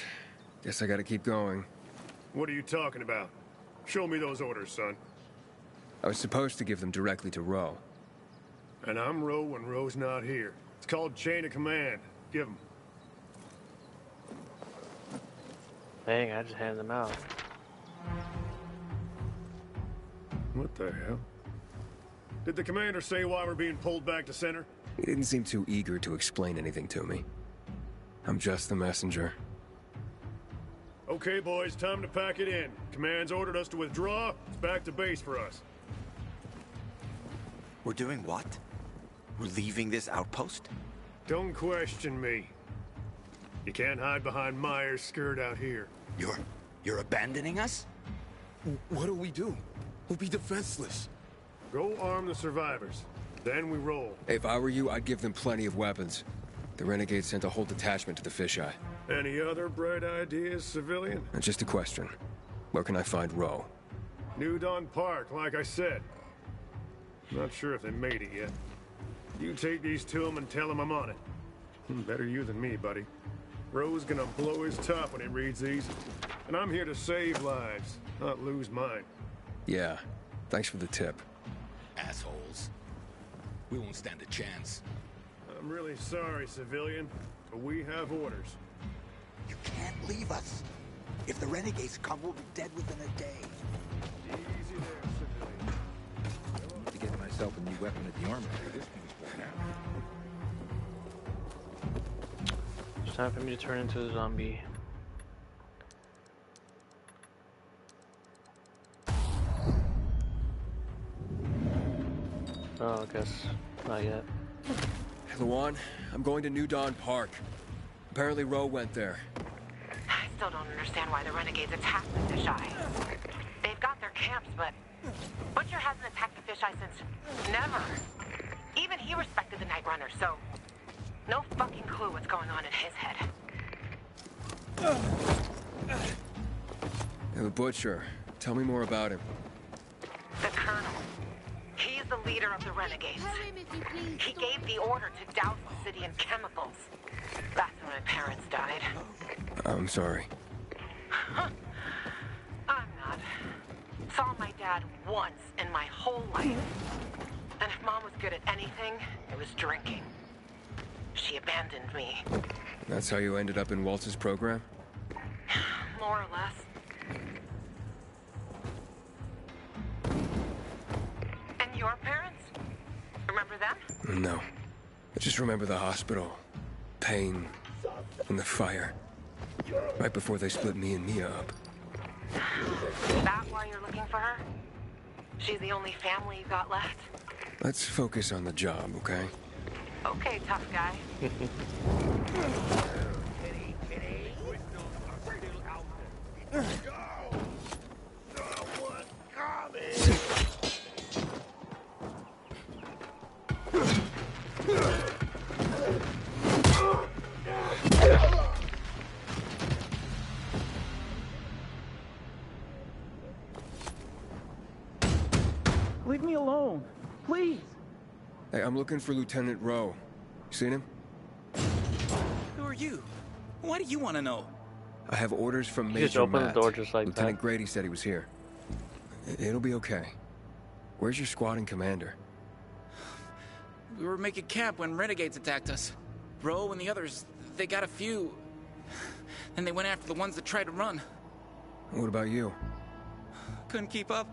Guess I gotta keep going. What are you talking about? Show me those orders, son. I was supposed to give them directly to Rowe. And I'm Rowe when Rowe's not here. It's called chain of command. Give him. Dang, I just handed them out. What the hell? Did the commander say why we're being pulled back to center? He didn't seem too eager to explain anything to me. I'm just the messenger. Okay, boys, time to pack it in. Command's ordered us to withdraw. It's back to base for us. We're doing what? We're leaving this outpost? Don't question me. You can't hide behind Myers' skirt out here. You're abandoning us? What do we do? We'll be defenseless. Go arm the survivors. Then we roll. If I were you, I'd give them plenty of weapons. The Renegades sent a whole detachment to the fisheye. Any other bright ideas, civilian? Just a question. Where can I find Rowe? New Dawn Park, like I said. Not sure if they made it yet. You take these to them and tell them I'm on it. Better you than me, buddy. Rowe's gonna blow his top when he reads these. And I'm here to save lives, not lose mine. Yeah. Thanks for the tip. Assholes. We won't stand a chance. I'm really sorry, civilian, but we have orders. You can't leave us. If the renegades come, we'll be dead within a day. Easy there, civilian. I need to get myself a new weapon at the armory. This thing's worn out. It's time for me to turn into a zombie. Oh, I guess not yet. Luan, I'm going to New Dawn Park. Apparently Rowe went there. I still don't understand why the Renegades attacked the fisheye. They've got their camps, but Butcher hasn't attacked the fisheye since never. Even he respected the Night Runner, so no fucking clue what's going on in his head. The Butcher. Tell me more about him. The Colonel. He's the leader of the Renegades. He gave the order to douse the city in chemicals. That's when my parents died. I'm sorry. I'm not. Saw my dad once in my whole life. And if Mom was good at anything, it was drinking. She abandoned me. That's how you ended up in Waltz's program? More or less. And your parents? Remember them? No. I just remember the hospital. Pain. And the fire. Right before they split me and Mia up. Is that why you're looking for her? She's the only family you've got left? Let's focus on the job, okay? Okay, tough guy. Leave me alone, please. Hey, I'm looking for Lieutenant Rowe. Seen him? Who are you? Why do you want to know? I have orders from You Major just opened Matt. the door just like Lieutenant that. Grady said he was here. It'll be okay. Where's your squadron commander? We were making camp when renegades attacked us. Rowe and the others, they got a few. Then they went after the ones that tried to run. What about you? Couldn't keep up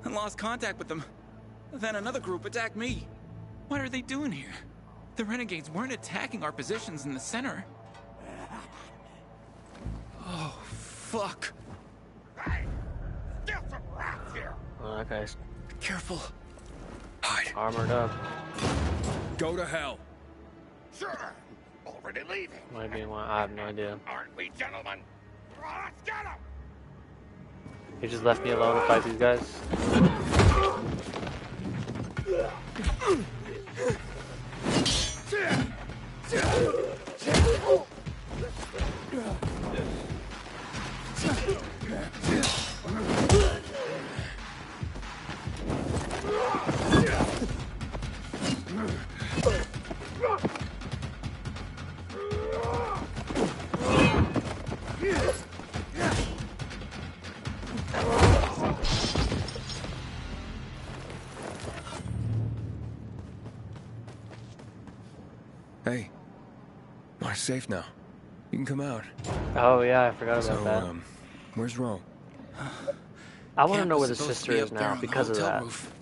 and lost contact with them. Then another group attacked me. What are they doing here? The renegades weren't attacking our positions in the center. Oh, fuck. Oh, that guy's careful. Hide. Armored up. Go to hell. Sure. Already leaving. Might be one. I have no idea. Aren't we, gentlemen? Let's get him! He just left me alone to fight these guys. Hey, we're safe now. You can come out. Oh yeah, I forgot about that. Where's Ro? I want to know Camp where the was supposed to sister be is up there now on the because of hotel that. roof,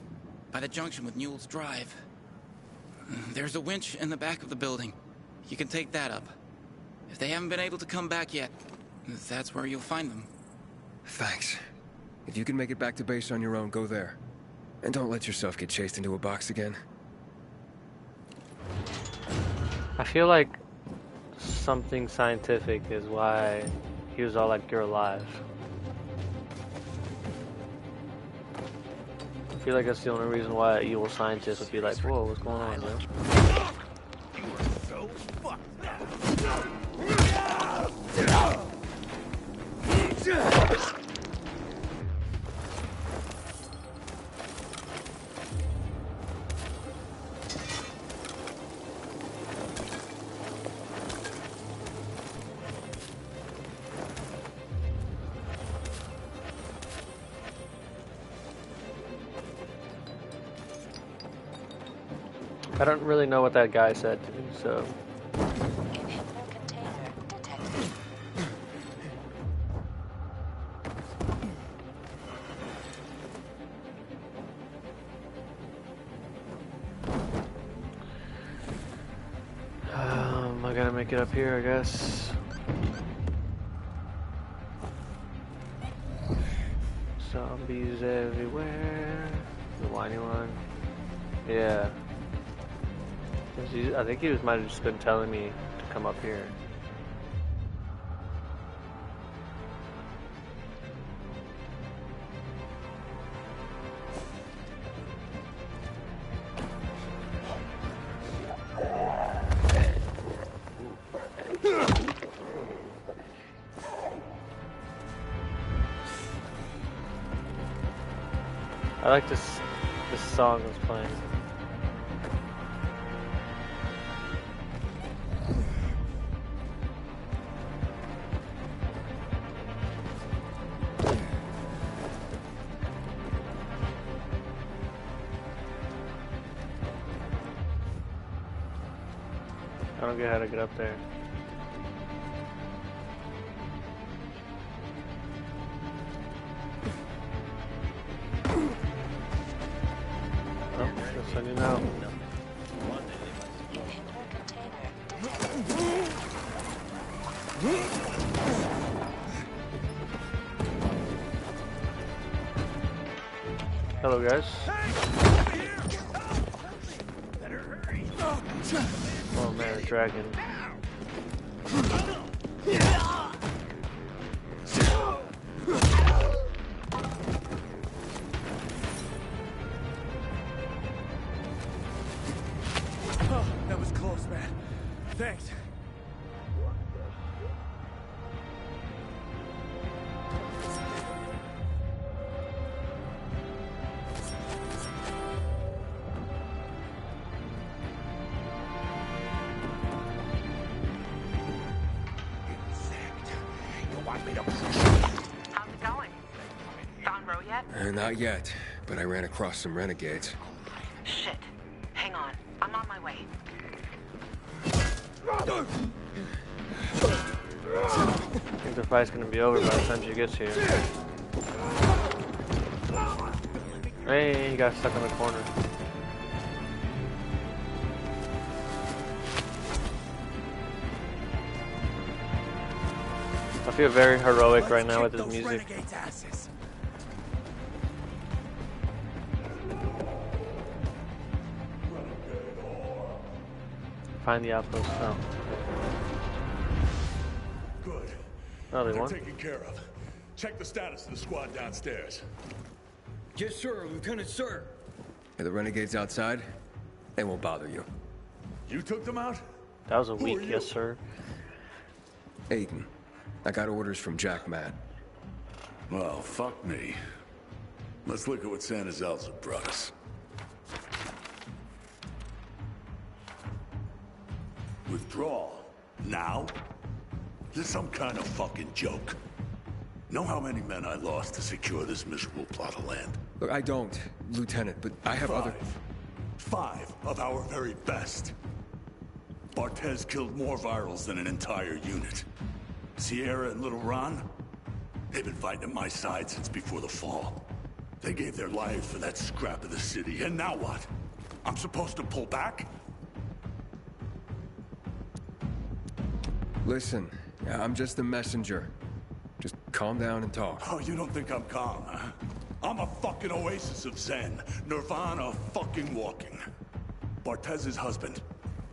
by the junction with Newell's Drive. There's a winch in the back of the building. You can take that up. If they haven't been able to come back yet, that's where you'll find them. Thanks. If you can make it back to base on your own, go there. And don't let yourself get chased into a box again. I feel like something scientific is why he was all like, "You're alive." I feel like that's the only reason why an evil scientist would be like, "Whoa, what's going on, man?" You are so fucked now. I don't really know what that guy said to me, so. I gotta make it up here, I guess. Zombies everywhere. The whiny one. Yeah. I think he might have just been telling me to come up here. I like this song that's playing. I don't get how to get up there. Oh, guess I do now. Hello, guys. Oh man, a dragon. Oh, that was close, man. Thanks. How's it going? Found Ro yet? Not yet, but I ran across some renegades. Shit. Hang on. I'm on my way. I think the fight's gonna be over by the time she gets here. Hey, he got stuck in the corner. I feel very heroic right now with this music. Find the outpost now. Oh, they They're won? taken care of. Check the status of the squad downstairs. Yes, sir, Lieutenant, sir. Are the renegades outside? They won't bother you. You took them out? That was a weak yes, sir. Aiden, I got orders from Jack Matt. Well, fuck me. Let's look at what Santa Zelza brought us. Withdrawal? Now? This is some kind of fucking joke. Know how many men I lost to secure this miserable plot of land? Look, I don't, Lieutenant, but I have other... 5 of our very best. Bartez killed more virals than an entire unit. Sierra and Little Ron, they've been fighting at my side since before the fall. They gave their lives for that scrap of the city, and now what? I'm supposed to pull back? Listen, I'm just the messenger. Just calm down and talk. Oh, you don't think I'm calm, huh? I'm a fucking oasis of zen. Nirvana fucking walking. Bartez's husband.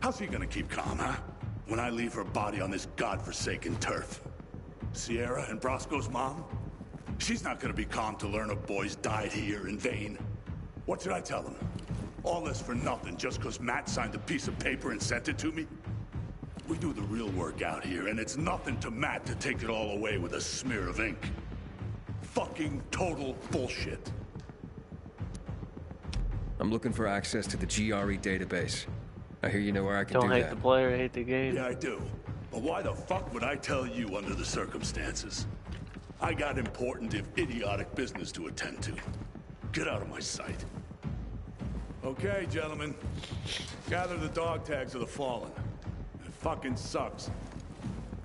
How's he gonna keep calm, huh? When I leave her body on this godforsaken turf. Sierra and Brosco's mom? She's not gonna be calm to learn her boys died here in vain. What should I tell them? All this for nothing just because Matt signed a piece of paper and sent it to me? We do the real work out here, and it's nothing to Matt to take it all away with a smear of ink. Fucking total bullshit. I'm looking for access to the GRE database. I hear you know where I can do that. Don't hate the player, hate the game. Yeah, I do. But why the fuck would I tell you under the circumstances? I got important, if idiotic, business to attend to. Get out of my sight. Okay, gentlemen. Gather the dog tags of the fallen. It fucking sucks.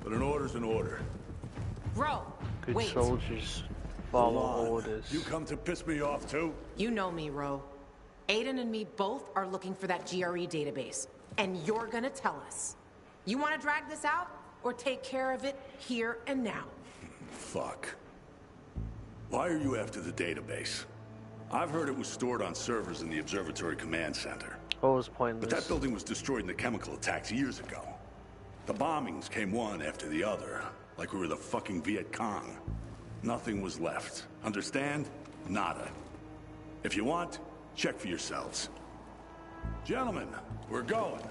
But an order's an order. Bro, Good wait. soldiers follow orders. You come to piss me off, too? You know me, Ro. Aiden and me both are looking for that GRE database. And you're gonna tell us. You wanna drag this out? Or take care of it here and now? Fuck. Why are you after the database? I've heard it was stored on servers in the Observatory Command Center. What was pointless? But that building was destroyed in the chemical attacks years ago. The bombings came one after the other, like we were the fucking Viet Cong. Nothing was left. Understand? Nada. If you want, check for yourselves. Gentlemen, we're going.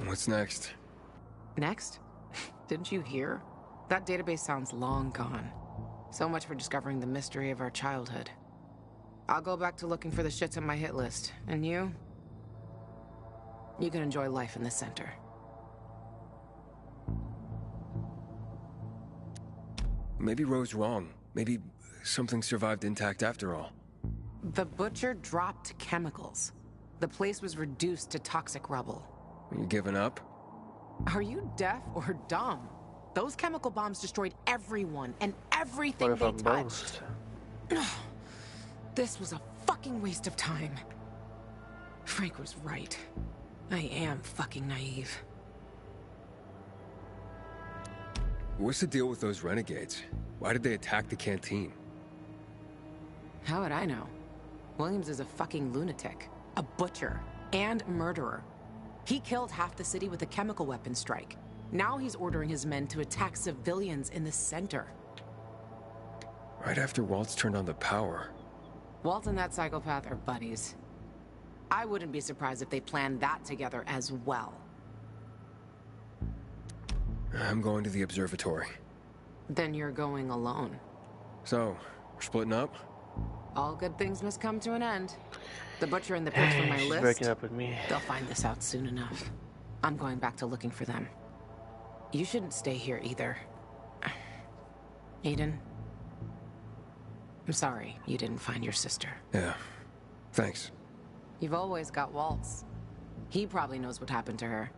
What's next? Next? Didn't you hear? That database sounds long gone. So much for discovering the mystery of our childhood. I'll go back to looking for the shits on my hit list. And you? You can enjoy life in the center. Maybe Ro's wrong. Maybe something survived intact after all. The Butcher dropped chemicals. The place was reduced to toxic rubble. Are you giving up? Are you deaf or dumb? Those chemical bombs destroyed everyone and everything they touched. This was a fucking waste of time. Frank was right. I am fucking naive. What's the deal with those renegades? Why did they attack the canteen? How would I know? Williams is a fucking lunatic, a butcher, and murderer. He killed half the city with a chemical weapon strike. Now he's ordering his men to attack civilians in the center. Right after Waltz turned on the power. Walt and that psychopath are buddies. I wouldn't be surprised if they planned that together as well. I'm going to the observatory. Then you're going alone. So, we're splitting up? All good things must come to an end. The Butcher and the pigs from my She's list, breaking up with me. They'll find this out soon enough. I'm going back to looking for them. You shouldn't stay here either. Aiden, I'm sorry you didn't find your sister. Yeah, thanks. You've always got Waltz. He probably knows what happened to her.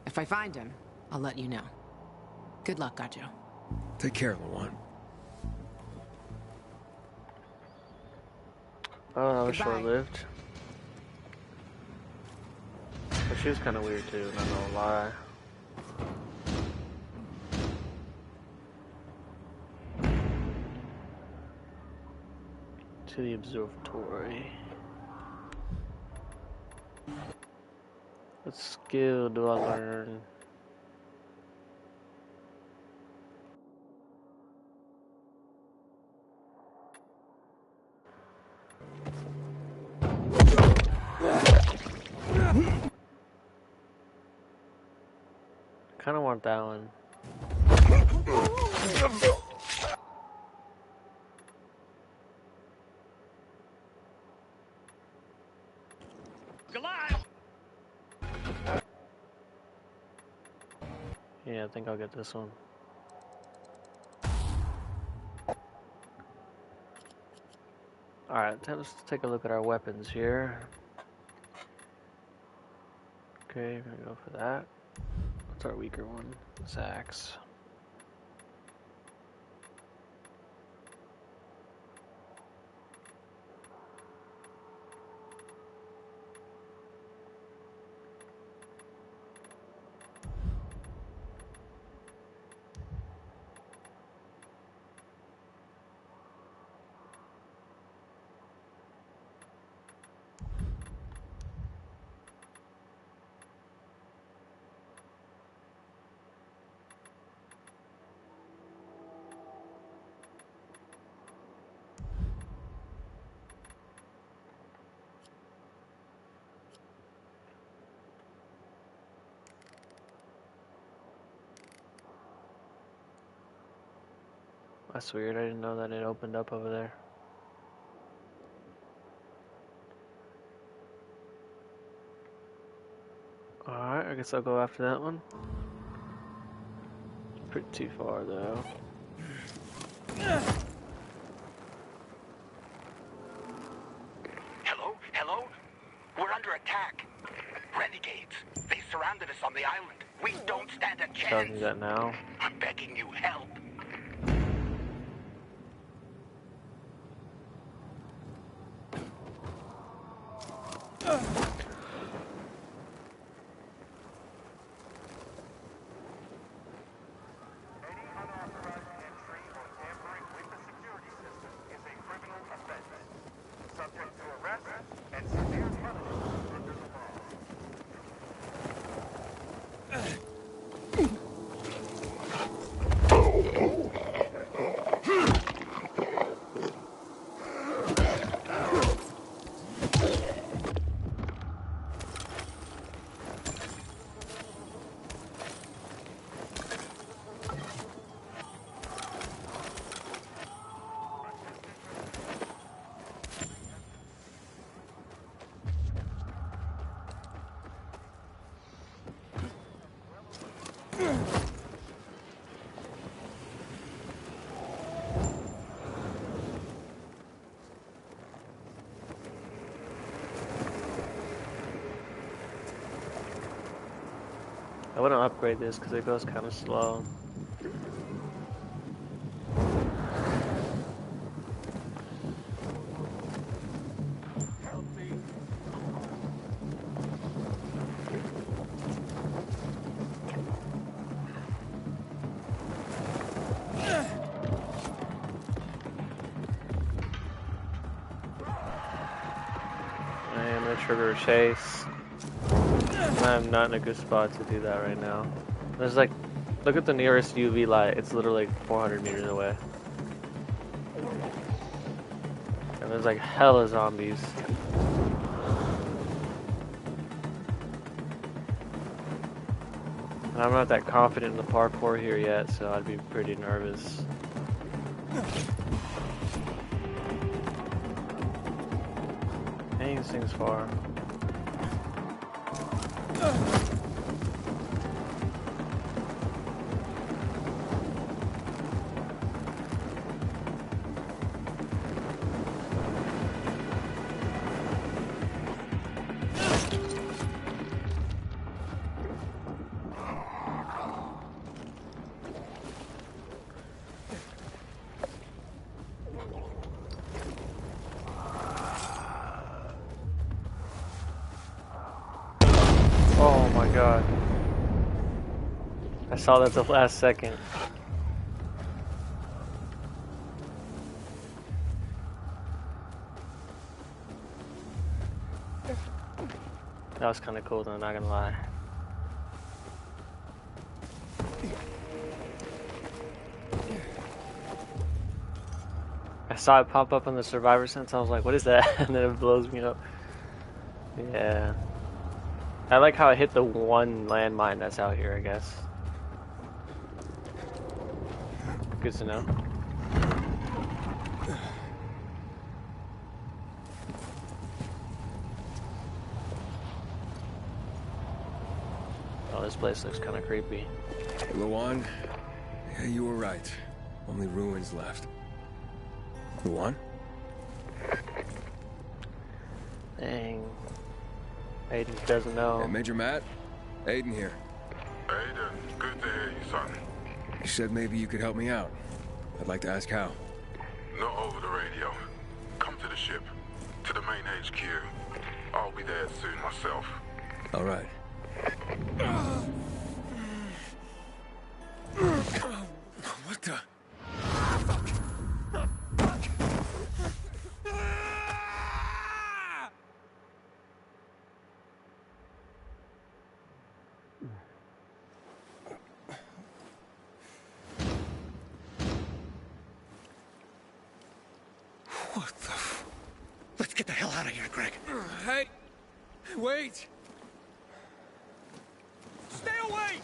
If I find him, I'll let you know. Good luck, Gajo. Take care, Lawan. Oh, that was short-lived. But she was kind of weird too, not gonna lie. To the observatory. What skill do I learn? Kind of want that one. Yeah, I think I'll get this one. Alright, let's take a look at our weapons here. Okay, we're gonna go for that. What's our weaker one? This axe. That's weird, I didn't know that it opened up over there. Alright, I guess I'll go after that one. Pretty too far though. Hello? Hello? We're under attack. Renegades. They surrounded us on the island. We don't stand a chance. Telling me that now. I'm begging you, help. I want to upgrade this because it goes kind of slow. I'm going to trigger a chase. I'm not in a good spot to do that right now. There's like, look at the nearest UV light. It's literally like 400 meters away. And there's like hella zombies. And I'm not that confident in the parkour here yet, so I'd be pretty nervous. Dang, this thing's far. Oh god. I saw that the last second. That was kind of cool, though, I'm not gonna lie. I saw it pop up on the Survivor Sense, I was like, what is that? And then it blows me up. Yeah. I like how I hit the one landmine that's out here, I guess. Good to know. Oh, this place looks kind of creepy. Luan, yeah, you were right. Only ruins left. Luan? Dang. Aiden doesn't know. Hey, Major Matt? Aiden here. Aiden, good to hear you, son. You said maybe you could help me out. I'd like to ask how. Not over the radio. Come to the ship. To the main HQ. I'll be there soon myself. All right. What the? What the f... Let's get the hell out of here, Greg. Hey! Wait! Stay away!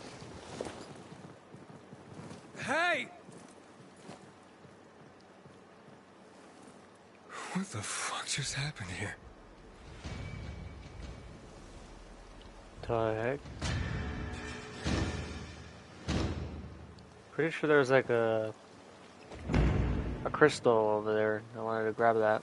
Hey! What the fuck just happened here? The heck? Pretty sure there's like a crystal over there. I wanted to grab that.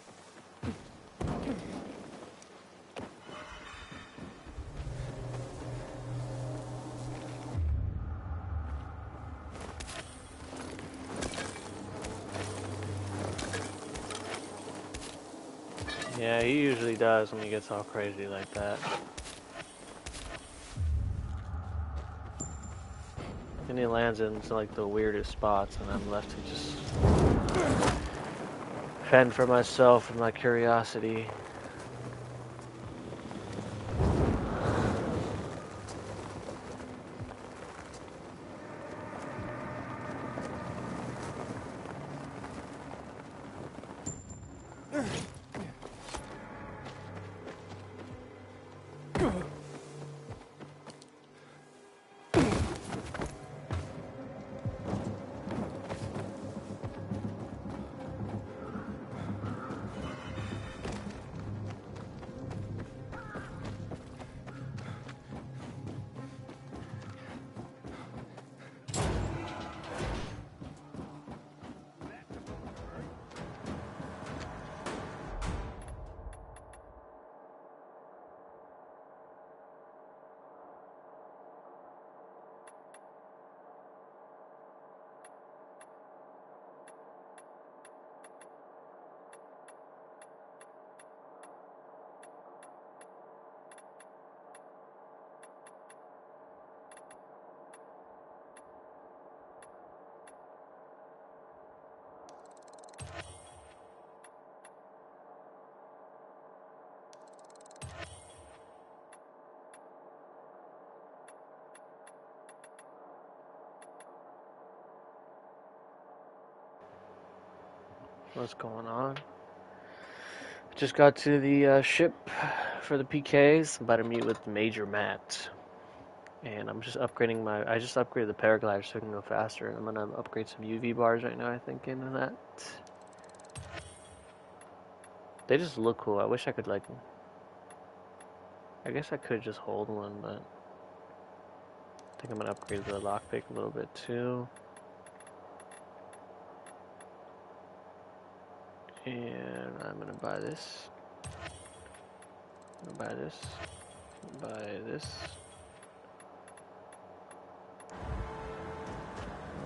Yeah, he usually does when he gets all crazy like that. And he lands into like the weirdest spots, and I'm left to just fend for myself and my curiosity. What's going on? Just got to the ship for the PKs. I'm about to meet with Major Matt. And I'm just upgrading I just upgraded the paraglider so I can go faster. I'm gonna upgrade some UV bars right now, I think, into that. They just look cool. I wish I could, like... I guess I could just hold one, but... I think I'm gonna upgrade the lockpick a little bit, too. And I'm gonna buy this. Buy this. Buy this.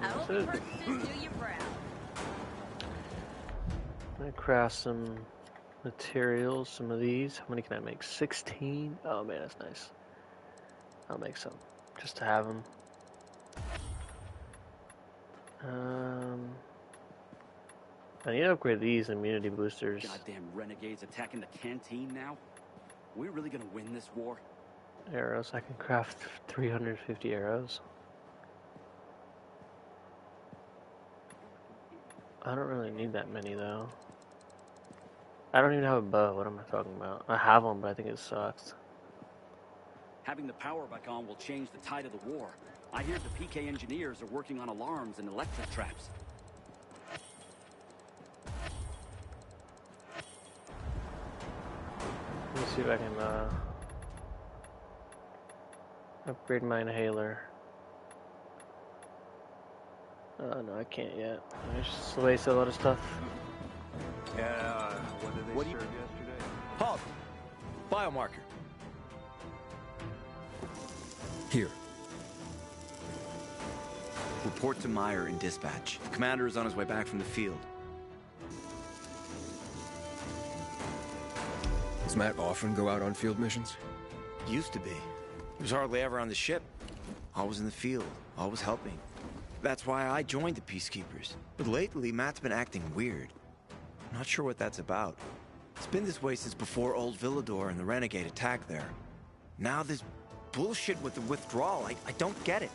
That's it. I'm gonna craft some materials, some of these. How many can I make? 16? Oh man, that's nice. I'll make some just to have them. I need to upgrade these immunity boosters. Goddamn renegades attacking the canteen now? We're really gonna win this war? Arrows. I can craft 350 arrows. I don't really need that many though. I don't even have a bow. What am I talking about? I have one, but I think it sucks. Having the power back on will change the tide of the war. I hear the PK engineers are working on alarms and electric traps. Let me see if I can upgrade my inhaler. Oh no, I can't yet. I just waste a lot of stuff. Yeah, what did they serve yesterday? Halt! Biomarker. Here. Report to Meyer in dispatch. The commander is on his way back from the field. Does Matt often go out on field missions? Used to be. He was hardly ever on the ship. Always in the field, always helping. That's why I joined the Peacekeepers. But lately, Matt's been acting weird. I'm not sure what that's about. It's been this way since before Old Villador and the Renegade attack there. Now this bullshit with the withdrawal, I don't get it.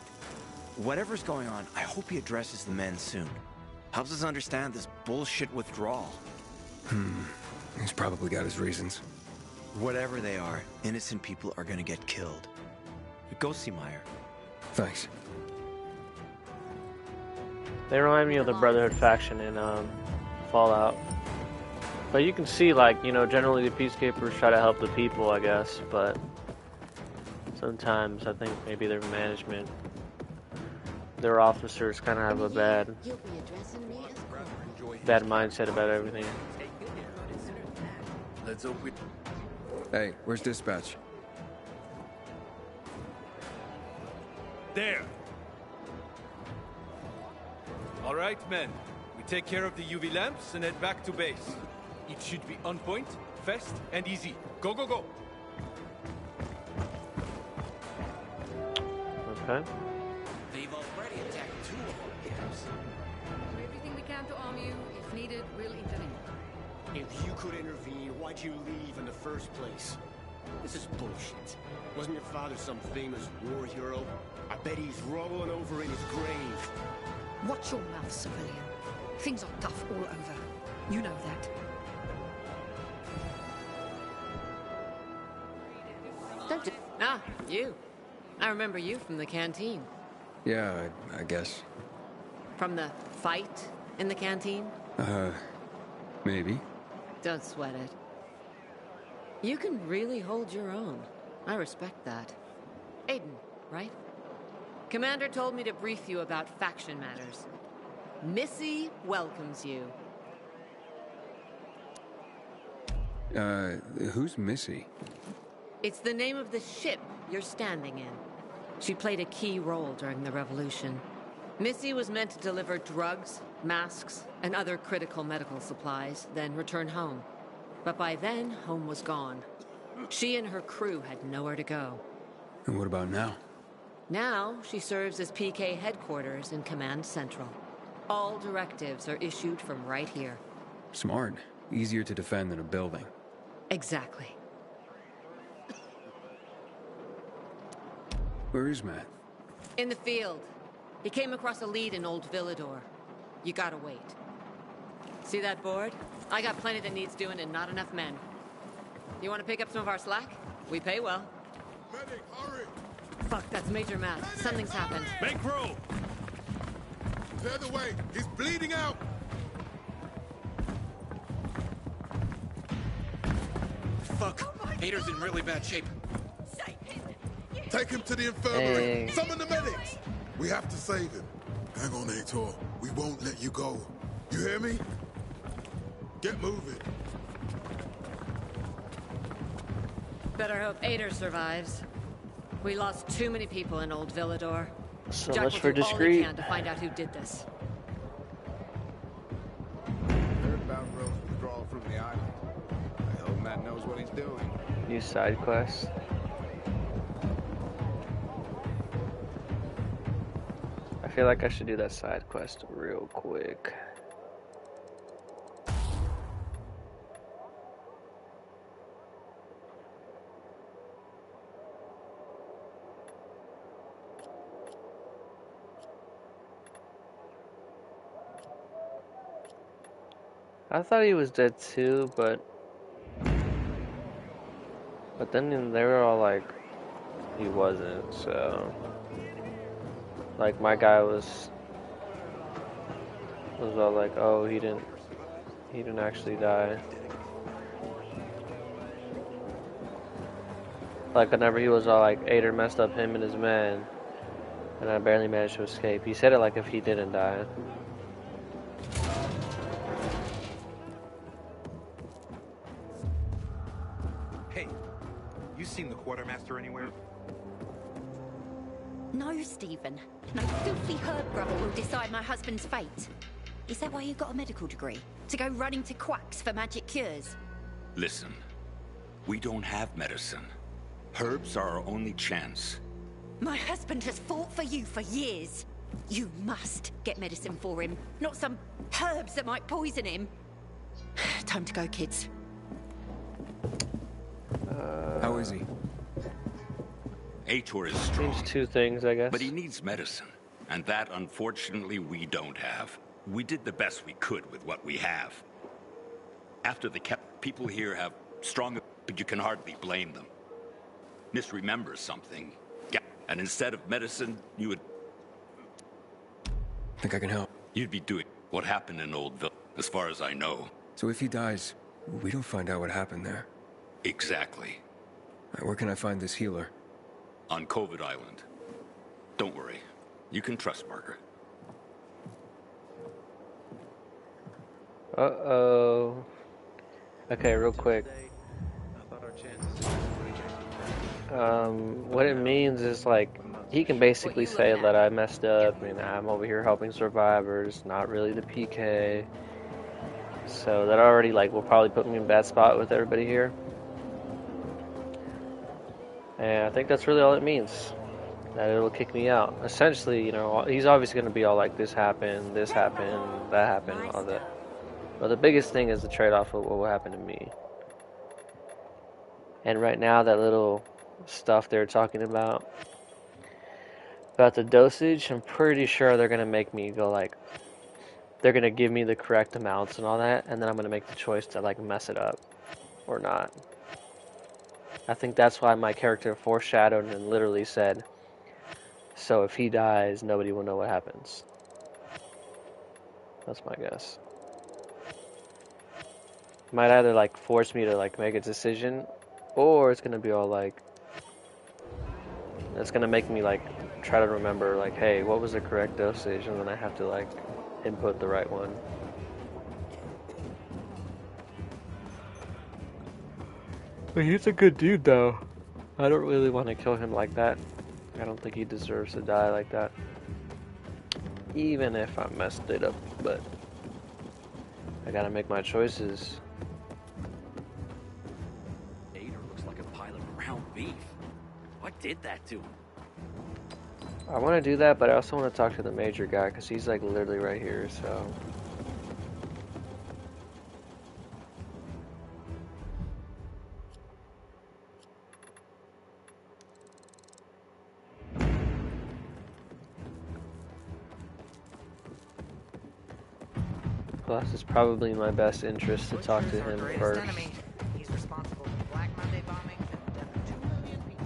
Whatever's going on, I hope he addresses the men soon. Helps us understand this bullshit withdrawal. He's probably got his reasons. Whatever they are, innocent people are gonna get killed. Go see Meyer. Thanks. They remind me of the Brotherhood faction in Fallout. But you can see, like, you know, generally the Peacekeepers try to help the people, I guess, but sometimes I think maybe their management, their officers kind of have a bad mindset about everything. Let's open. Hey, where's dispatch? There. All right, men. We take care of the UV lamps and head back to base. It should be on point, fast, and easy. Go, go, go. Okay. They've already attacked 2 of our camps. Do everything we can to arm you. If needed, we'll intervene. If you could intervene, why'd you leave in the first place? This is bullshit. Wasn't your father some famous war hero? I bet he's rolling over in his grave. Watch your mouth, civilian. Things are tough all over. You know that. Ah, you. I remember you from the canteen. Yeah, I guess. From the fight in the canteen? Maybe. Don't sweat it. You can really hold your own. I respect that. Aiden, right? Commander told me to brief you about faction matters. Missy welcomes you. Who's Missy? It's the name of the ship you're standing in. She played a key role during the revolution. Missy was meant to deliver drugs, masks, and other critical medical supplies, then return home. But by then, home was gone. She and her crew had nowhere to go. And what about now? Now, she serves as PK headquarters in Command Central. All directives are issued from right here. Smart. Easier to defend than a building. Exactly. Where is Matt? In the field. He came across a lead in Old Villador. You gotta wait. See that board? I got plenty that needs doing and not enough men. You wanna pick up some of our slack? We pay well. Medic, hurry! Fuck, that's Major Matt. Something's happened. Make room! The other way! He's bleeding out! Fuck! Hader's in really bad shape. Take him to the infirmary! Summon the medics! We have to save him. Hang on, Aitor. We won't let you go. You hear me? Get moving. Better hope Ader survives. We lost too many people in Old Villador. So Jack much will for do all he discreet. can to find out who did this. Heard about Rose withdrawal from the island. I hope Matt knows what he's doing. New side quest. feel like I should do that side quest real quick. I thought he was dead too, but then they were all like, he wasn't, so like my guy was all like, oh, he didn't actually die. Like whenever he was all like, Ader messed up him and his men, and I barely managed to escape. He said it like if he didn't die. Hey, you seen the quartermaster anywhere? No, Stephen. No filthy herb brother will decide my husband's fate. Is that why you got a medical degree? To go running to quacks for magic cures? Listen, we don't have medicine. Herbs are our only chance. My husband has fought for you for years. You must get medicine for him, not some herbs that might poison him. Time to go, kids. How is he? Ator is strong. Means two things, I guess. But he needs medicine. And that, unfortunately, we don't have. We did the best we could with what we have. After the people here have strong, but you can hardly blame them. Misremembers something. And instead of medicine, you would... Think I can help? You'd be doing what happened in Oldville, as far as I know. So if he dies, we don't find out what happened there. Exactly. Where can I find this healer? On COVID Island. Don't worry. You can trust Margaret. Uh-oh. Okay, real quick. What it means is like he can basically say that I messed up and I'm over here helping survivors, not really the PK. So that already like will probably put me in a bad spot with everybody here. And I think that's really all it means. That it'll kick me out. Essentially, you know, he's obviously going to be all like, this happened, that happened, all that. But the biggest thing is the trade-off of what will happen to me. And right now, that little stuff they're talking about the dosage, I'm pretty sure they're going to make me go like, they're going to give me the correct amounts and all that, and then I'm going to make the choice to like mess it up or not. I think that's why my character foreshadowed and literally said, so if he dies, nobody will know what happens. That's my guess. Might either like force me to like make a decision, or it's gonna be all like, it's gonna make me like try to remember like, hey, what was the correct dosage, and then I have to like input the right one. But he's a good dude though. I don't really want to kill him like that. I don't think he deserves to die like that. Even if I messed it up, but I gotta make my choices. Ader looks like a pile of ground beef. What did that to him? I want to do that, but I also want to talk to the major guy because he's like literally right here, so. Plus, it's probably in my best interest to talk to him first. He's responsible for Black Monday bombings and the death of 2 million people.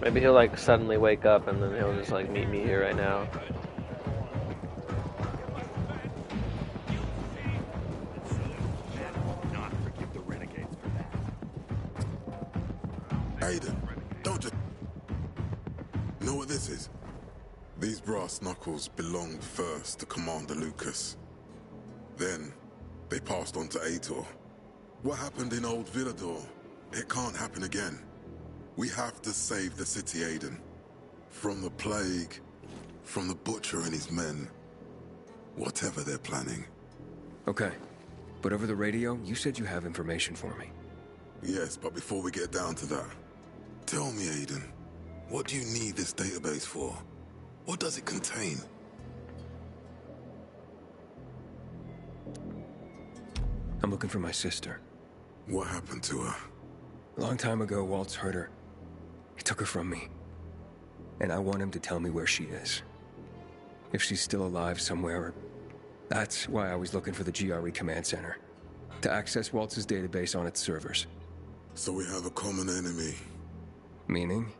Maybe he'll like suddenly wake up and then he'll just like meet me here right now. Not forgive the renegades for that. Aiden, don't just... You know what this is? These brass knuckles belonged first to Commander Lucas. Then, they passed on to Ator. What happened in Old Villador? It can't happen again. We have to save the city, Aiden. From the plague, from the Butcher and his men. Whatever they're planning. Okay. But over the radio, you said you have information for me. Yes, but before we get down to that, tell me, Aiden, what do you need this database for? What does it contain? I'm looking for my sister. What happened to her? A long time ago, Waltz hurt her. He took her from me. And I want him to tell me where she is. If she's still alive somewhere. That's why I was looking for the GRE command center. To access Waltz's database on its servers. So we have a common enemy. Meaning?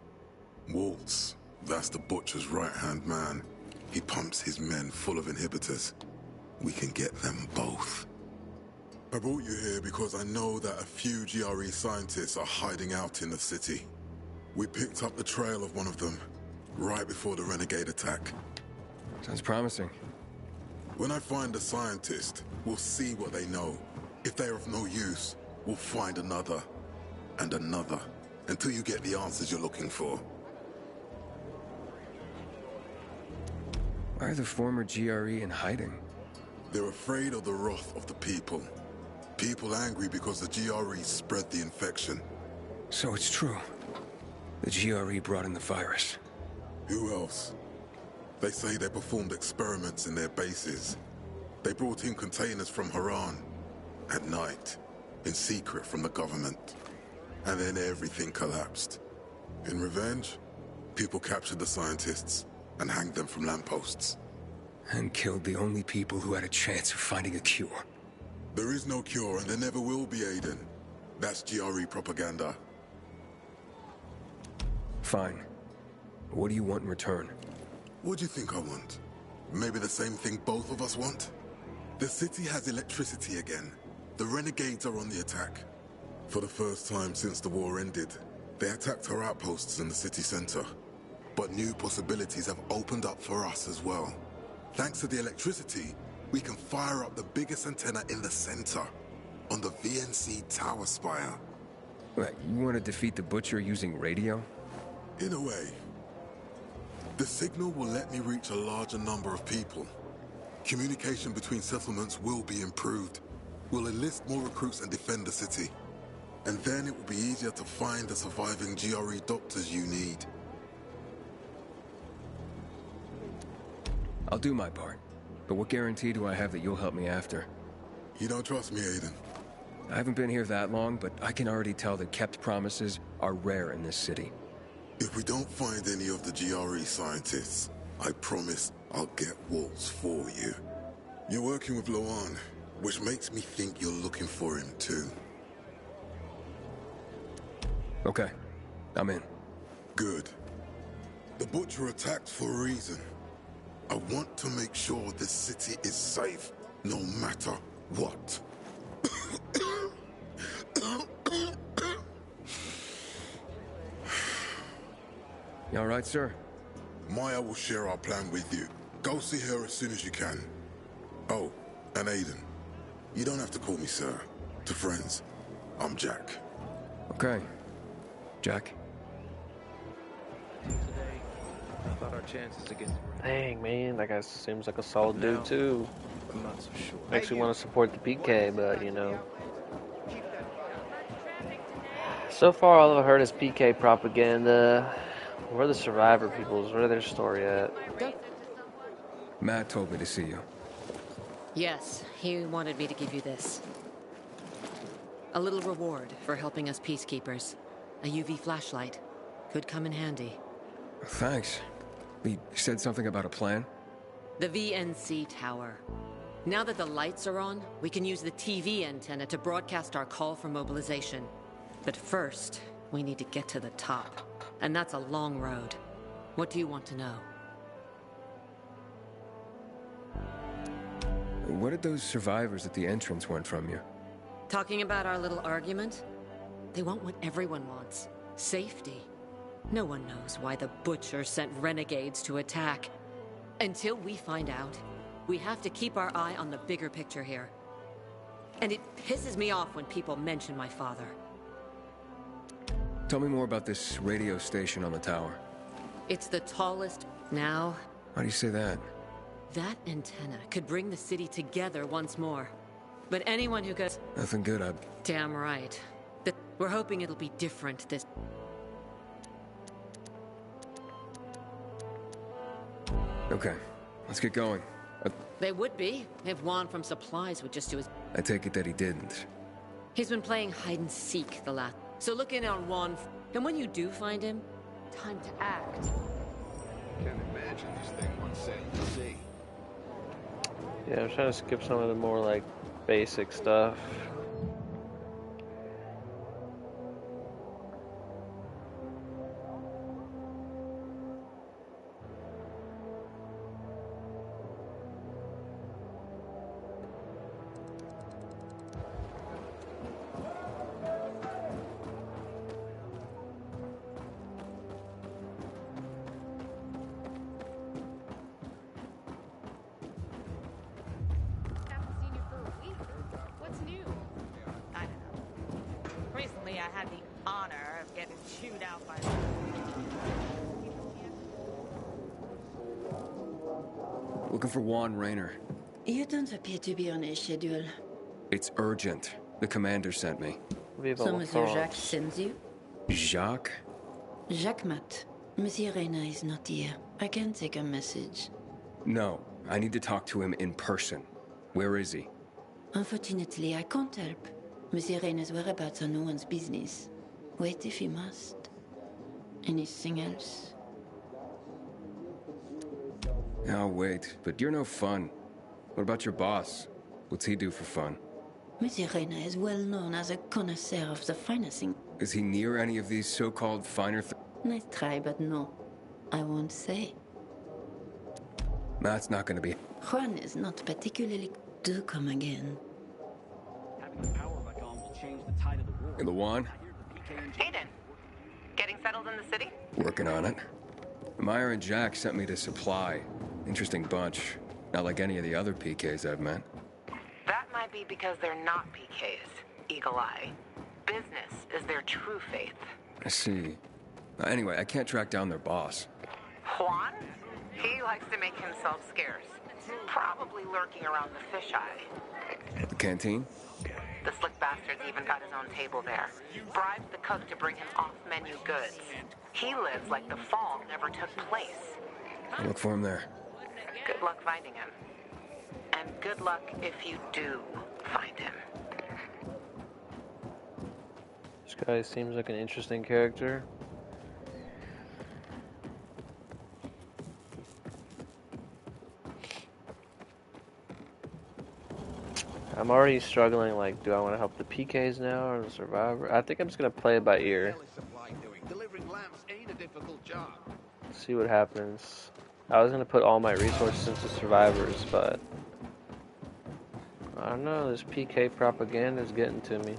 Waltz. That's the Butcher's right-hand man. He pumps his men full of inhibitors. We can get them both. I brought you here because I know that a few GRE scientists are hiding out in the city. We picked up the trail of one of them, right before the Renegade attack. Sounds promising. When I find a scientist, we'll see what they know. If they're of no use, we'll find another, and another, until you get the answers you're looking for. Why are the former GRE in hiding? They're afraid of the wrath of the people. People angry because the GRE spread the infection. So it's true. The GRE brought in the virus. Who else? They say they performed experiments in their bases. They brought in containers from Haran. At night. In secret from the government. And then everything collapsed. In revenge, people captured the scientists and hanged them from lampposts. And killed the only people who had a chance of finding a cure. There is no cure, and there never will be, Aiden. That's GRE propaganda. Fine. What do you want in return? What do you think I want? Maybe the same thing both of us want? The city has electricity again. The Renegades are on the attack. For the first time since the war ended, they attacked our outposts in the city center. But new possibilities have opened up for us as well. Thanks to the electricity, we can fire up the biggest antenna in the center, on the VNC tower spire. What, you want to defeat the Butcher using radio? In a way. The signal will let me reach a larger number of people. Communication between settlements will be improved. We'll enlist more recruits and defend the city. And then it will be easier to find the surviving GRE doctors you need. I'll do my part. But what guarantee do I have that you'll help me after? You don't trust me, Aiden? I haven't been here that long, but I can already tell that kept promises are rare in this city. If we don't find any of the GRE scientists, I promise I'll get Waltz for you. You're working with Loan, which makes me think you're looking for him too. Okay, I'm in. Good. The Butcher attacked for a reason. I want to make sure this city is safe, no matter what. You all right, sir? Maya will share our plan with you. Go see her as soon as you can. Oh, and Aiden, you don't have to call me sir. To friends, I'm Jack. Okay. Jack. I thought our chances against... Dang, man, that guy seems like a solid dude, too. I'm not so sure. Makes me want to support the PK, but, you know. So far, all I've heard is PK propaganda. Where are the survivor peoples? Where are their story at? Matt told me to see you. Yes, he wanted me to give you this. A little reward for helping us peacekeepers. A UV flashlight. Could come in handy. Thanks. He said something about a plan? The VNC tower. Now that the lights are on, we can use the TV antenna to broadcast our call for mobilization. But first, we need to get to the top. And that's a long road. What do you want to know? What did those survivors at the entrance want from you? Talking about our little argument? They want what everyone wants. Safety. No one knows why the Butcher sent renegades to attack. Until we find out, we have to keep our eye on the bigger picture here. And it pisses me off when people mention my father. Tell me more about this radio station on the tower. It's the tallest now. How do you say that? That antenna could bring the city together once more. But anyone who goes... Nothing good, Damn right. The We're hoping it'll be different this... Okay, let's get going. They would be, if Juan from Supplies would just do his... I take it that he didn't. He's been playing hide-and-seek the last... So look in on Juan, and when you do find him, time to act. Can't imagine this thing once set in the sea. Yeah, I'm trying to skip some of the more, like, basic stuff. Looking for Juan Raynor. You don't appear to be on a schedule. It's urgent. The commander sent me. So Monsieur Jacques sends you? Jacques? Jacques Mat. Monsieur Reyna is not here. I can take a message. No, I need to talk to him in person. Where is he? Unfortunately, I can't help. Monsieur Reyna's whereabouts are no one's business. Wait if you must. Anything else? I'll wait, but you're no fun. What about your boss? What's he do for fun? Monsieur Reyna is well known as a connoisseur of the finest things. Is he near any of these so-called finer Nice try, but no. I won't say. That's not gonna be... Juan is not particularly... Do come again. Having the power back on will change the tide of the war. In the Juan? Aiden, getting settled in the city? Working on it. Meyer and Jack sent me to Supply. Interesting bunch. Not like any of the other PKs I've met. That might be because they're not PKs, Eagle Eye. Business is their true faith. I see. Anyway, I can't track down their boss. Juan? He likes to make himself scarce. Probably lurking around the fisheye. The canteen? The slick bastard's even got his own table there. Bribes the cook to bring him off-menu goods. He lives like the fall never took place. I'll look for him there. Good luck finding him. And good luck if you do find him. This guy seems like an interesting character. I'm already struggling, like, do I want to help the PKs now or the Survivor? I think I'm just going to play it by ear. Delivering lamps ain't a difficult job. See what happens. I was going to put all my resources into Survivors, but... I don't know, this PK propaganda is getting to me.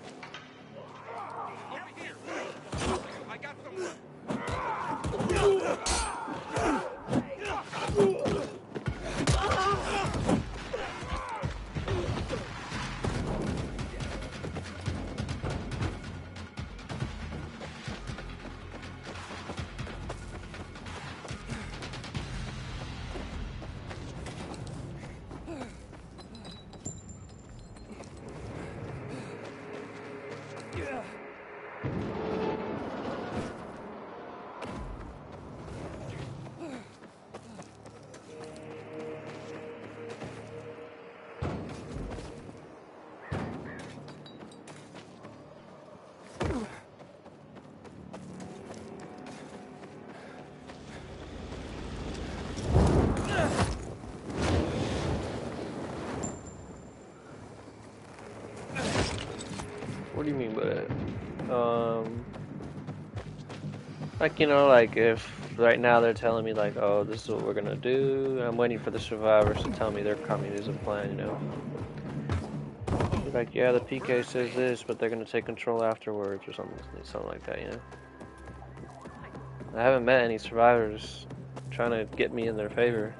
What do you mean by that? Like, you know, like if right now they're telling me like, oh, this is what we're gonna do, I'm waiting for the survivors to tell me their communism plan, you know. Like, yeah, the PK says this, but they're gonna take control afterwards or something like that, you know. I haven't met any survivors trying to get me in their favor.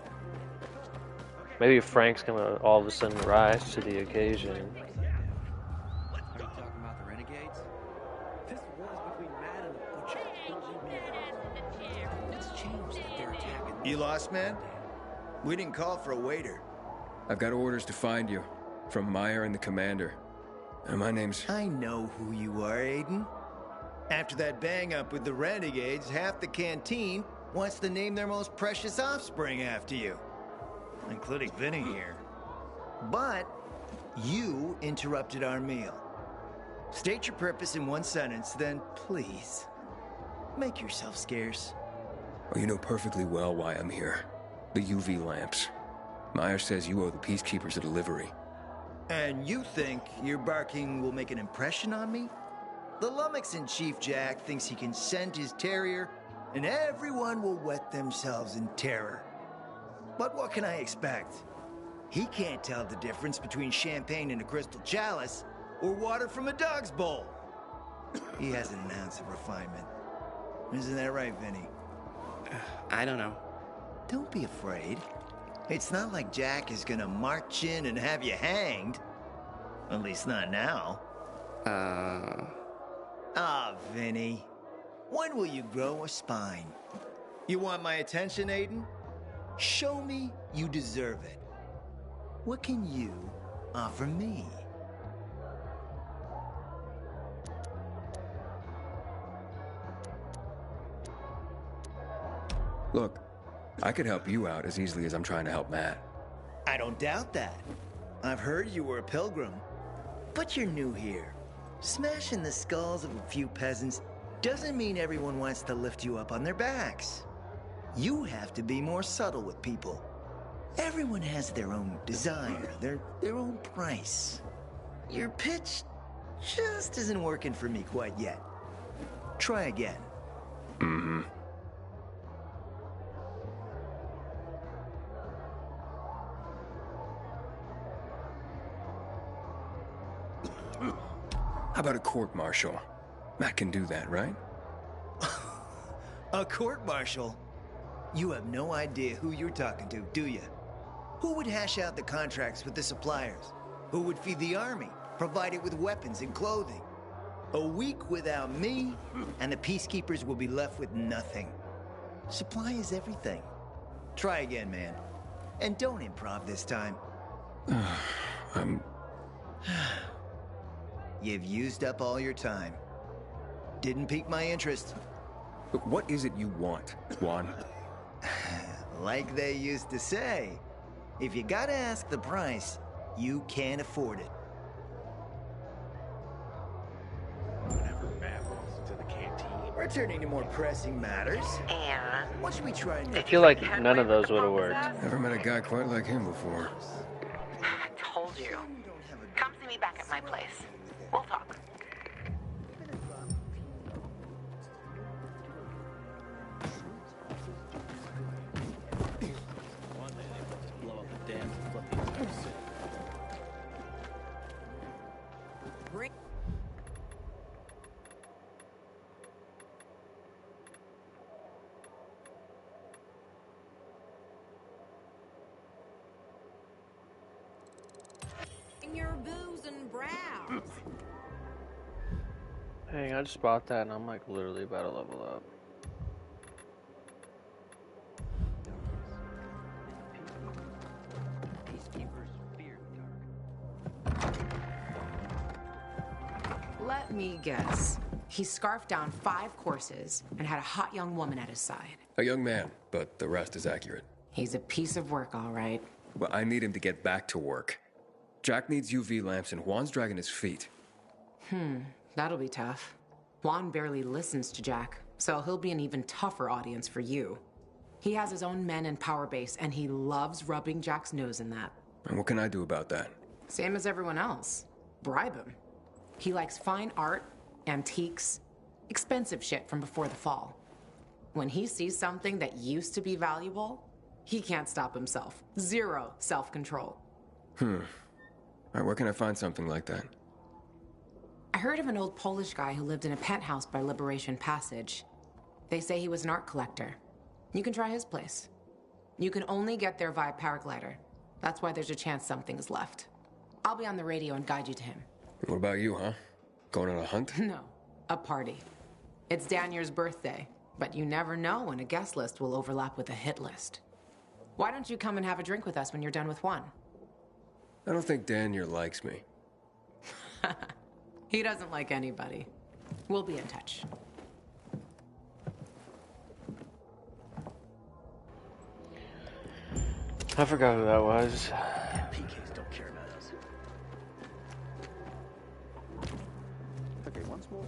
Maybe Frank's gonna all of a sudden rise to the occasion. You lost, man? We didn't call for a waiter. I've got orders to find you. From Meyer and the commander. And my name's... I know who you are, Aiden. After that bang-up with the Renegades, half the canteen wants to name their most precious offspring after you. Including Vinny here. But you interrupted our meal. State your purpose in one sentence, then please, make yourself scarce. Oh, you know perfectly well why I'm here. The UV lamps. Meyer says you owe the Peacekeepers a delivery. And you think your barking will make an impression on me? The lummox-in-chief Jack thinks he can scent his terrier, and everyone will wet themselves in terror. But what can I expect? He can't tell the difference between champagne in a crystal chalice or water from a dog's bowl. He hasn't an ounce of refinement. Isn't that right, Vinny? I don't know. Don't be afraid. It's not like Jack is gonna march in and have you hanged. At least not now. Ah, Vinny. When will you grow a spine? You want my attention, Aiden? Show me you deserve it. What can you offer me? Look, I could help you out as easily as I'm trying to help Matt. I don't doubt that. I've heard you were a pilgrim. But you're new here. Smashing the skulls of a few peasants doesn't mean everyone wants to lift you up on their backs. You have to be more subtle with people. Everyone has their own desire, their own price. Your pitch just isn't working for me quite yet. Try again. Mm-hmm. How about a court-martial? Matt can do that, right? A court-martial? You have no idea who you're talking to, do you? Who would hash out the contracts with the suppliers? Who would feed the army, provide it with weapons and clothing? A week without me, and the Peacekeepers will be left with nothing. Supply is everything. Try again, man. And don't improv this time. You've used up all your time. Didn't pique my interest. But what is it you want, Juan? Like they used to say, if you gotta ask the price, you can't afford it. Whenever Matt walks into the canteen. Returning to more pressing matters. And what should we try and I feel like none of those would have worked. Never met a guy quite like him before. I told you. Come see me back at my place. We'll talk. Your boobs and brows. Hey, I just bought that and I'm like literally about to level up. Let me guess. He scarfed down 5 courses and had a hot young woman at his side. A young man, but the rest is accurate. He's a piece of work, all right. Well, I need him to get back to work. Jack needs UV lamps and Juan's dragging his feet. That'll be tough. Juan barely listens to Jack, so he'll be an even tougher audience for you. He has his own men and power base, and he loves rubbing Jack's nose in that. And what can I do about that? Same as everyone else. Bribe him. He likes fine art, antiques, expensive shit from before the fall. When he sees something that used to be valuable, he can't stop himself. 0 self-control. All right, where can I find something like that? I heard of an old Polish guy who lived in a penthouse by Liberation Passage. They say he was an art collector. You can try his place. You can only get there via paraglider. That's why there's a chance something's left. I'll be on the radio and guide you to him. What about you, huh? Going on a hunt? No, a party. It's Danier's birthday, but you never know when a guest list will overlap with a hit list. Why don't you come and have a drink with us when you're done with one? I don't think Danier likes me. He doesn't like anybody. We'll be in touch. I forgot who that was. PKs don't care about us. Okay, once more.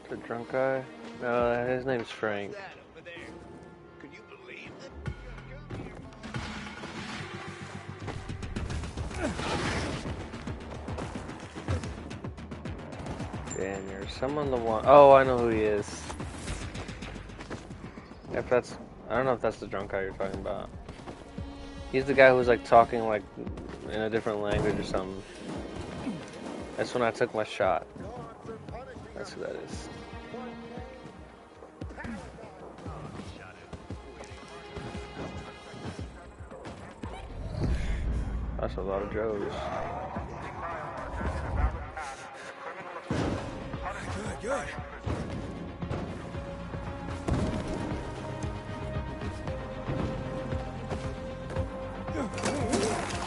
The drunk guy? No, his name's Frank. Dan, you're someone the one. Oh, I know who he is. If that's, I don't know if that's the drunk guy you're talking about. He's the guy who's like talking like in a different language or something. That's when I took my shot. That's who that is. That's a lot of Joes. Good.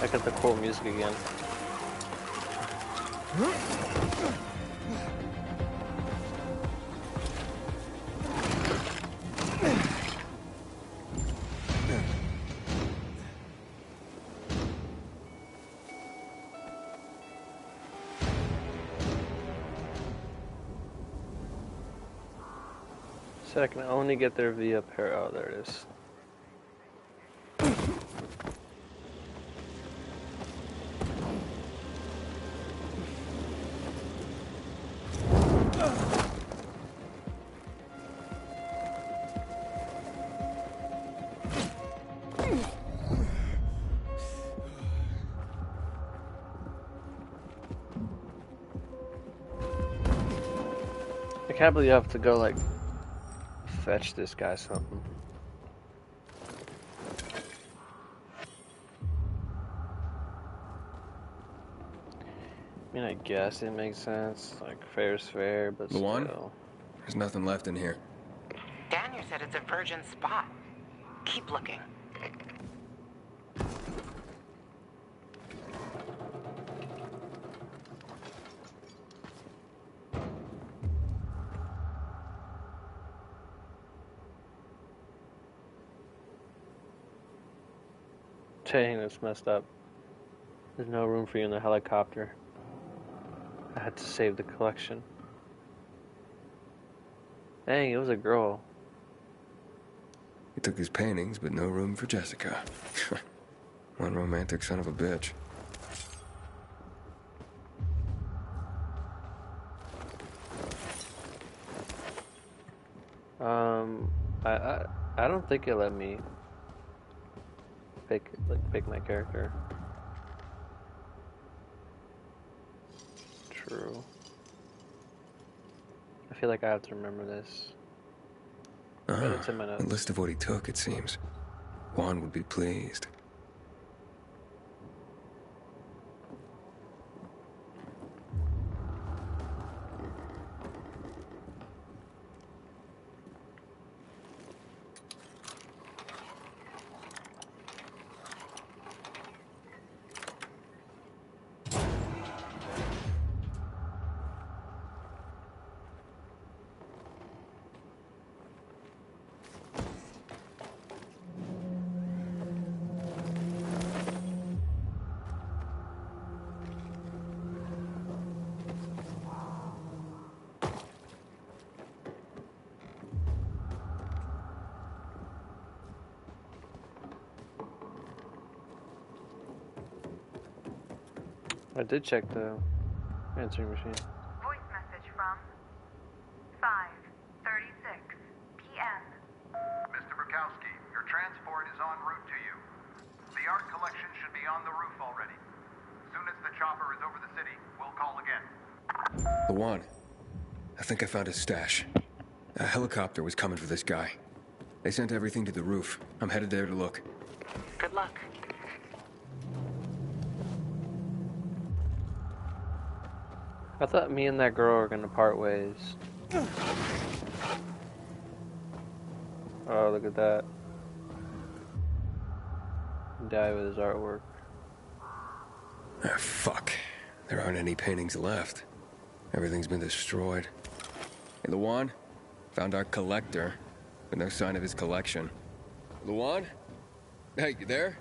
I got the cool music again. Said I can only get there via oh, there it is. I can't believe you have to go like fetch this guy something. I mean, I guess it makes sense. Like, fair's fair, but still. Luan? There's nothing left in here. Daniel said it's a virgin spot. Keep looking. Dang, that's messed up. There's no room for you in the helicopter. I had to save the collection. Dang, it was a girl. He took his paintings, but no room for Jessica. One romantic son of a bitch. I don't think it let me pick my character. True. I feel like I have to remember this. It's in my notes. A list of what he took, it seems. Juan would be pleased. I did check the answering machine. Voice message from 5:36 p.m. Mr. Bukowski, your transport is en route to you. The art collection should be on the roof already. As soon as the chopper is over the city, we'll call again. Luan, I think I found his stash. A helicopter was coming for this guy. They sent everything to the roof. I'm headed there to look. Good luck. I thought me and that girl were gonna part ways. Oh, look at that. Die with his artwork. Ah, fuck. There aren't any paintings left. Everything's been destroyed. Hey, Luan? Found our collector, but no sign of his collection. Luan? Hey, you there?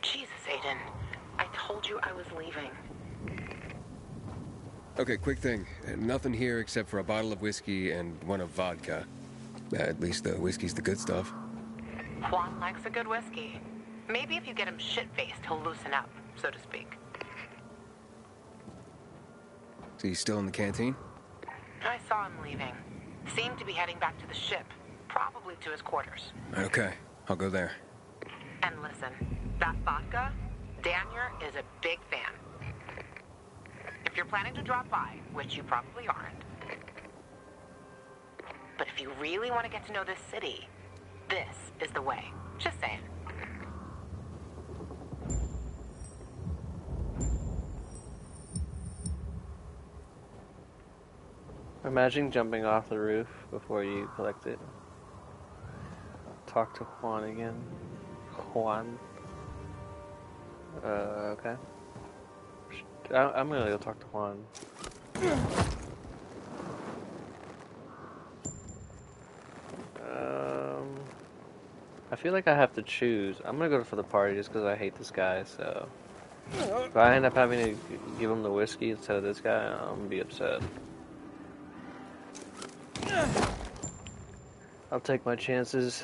Jesus, Aiden. I told you I was leaving. Okay, quick thing. Nothing here except for a bottle of whiskey and one of vodka. At least the whiskey's the good stuff. Juan likes a good whiskey. Maybe if you get him shit-faced, he'll loosen up, so to speak. So he's still in the canteen? I saw him leaving. Seemed to be heading back to the ship, probably to his quarters. Okay, I'll go there. And listen, that vodka, Daniel is a big fan. If you're planning to drop by, which you probably aren't, but if you really want to get to know this city, this is the way. Just saying. Imagine jumping off the roof before you collect it. Talk to Juan again. Juan. Okay. I'm gonna go talk to Juan. I feel like I have to choose. I'm gonna go for the party just because I hate this guy, so... If I end up having to give him the whiskey instead of this guy, I'm gonna be upset. I'll take my chances.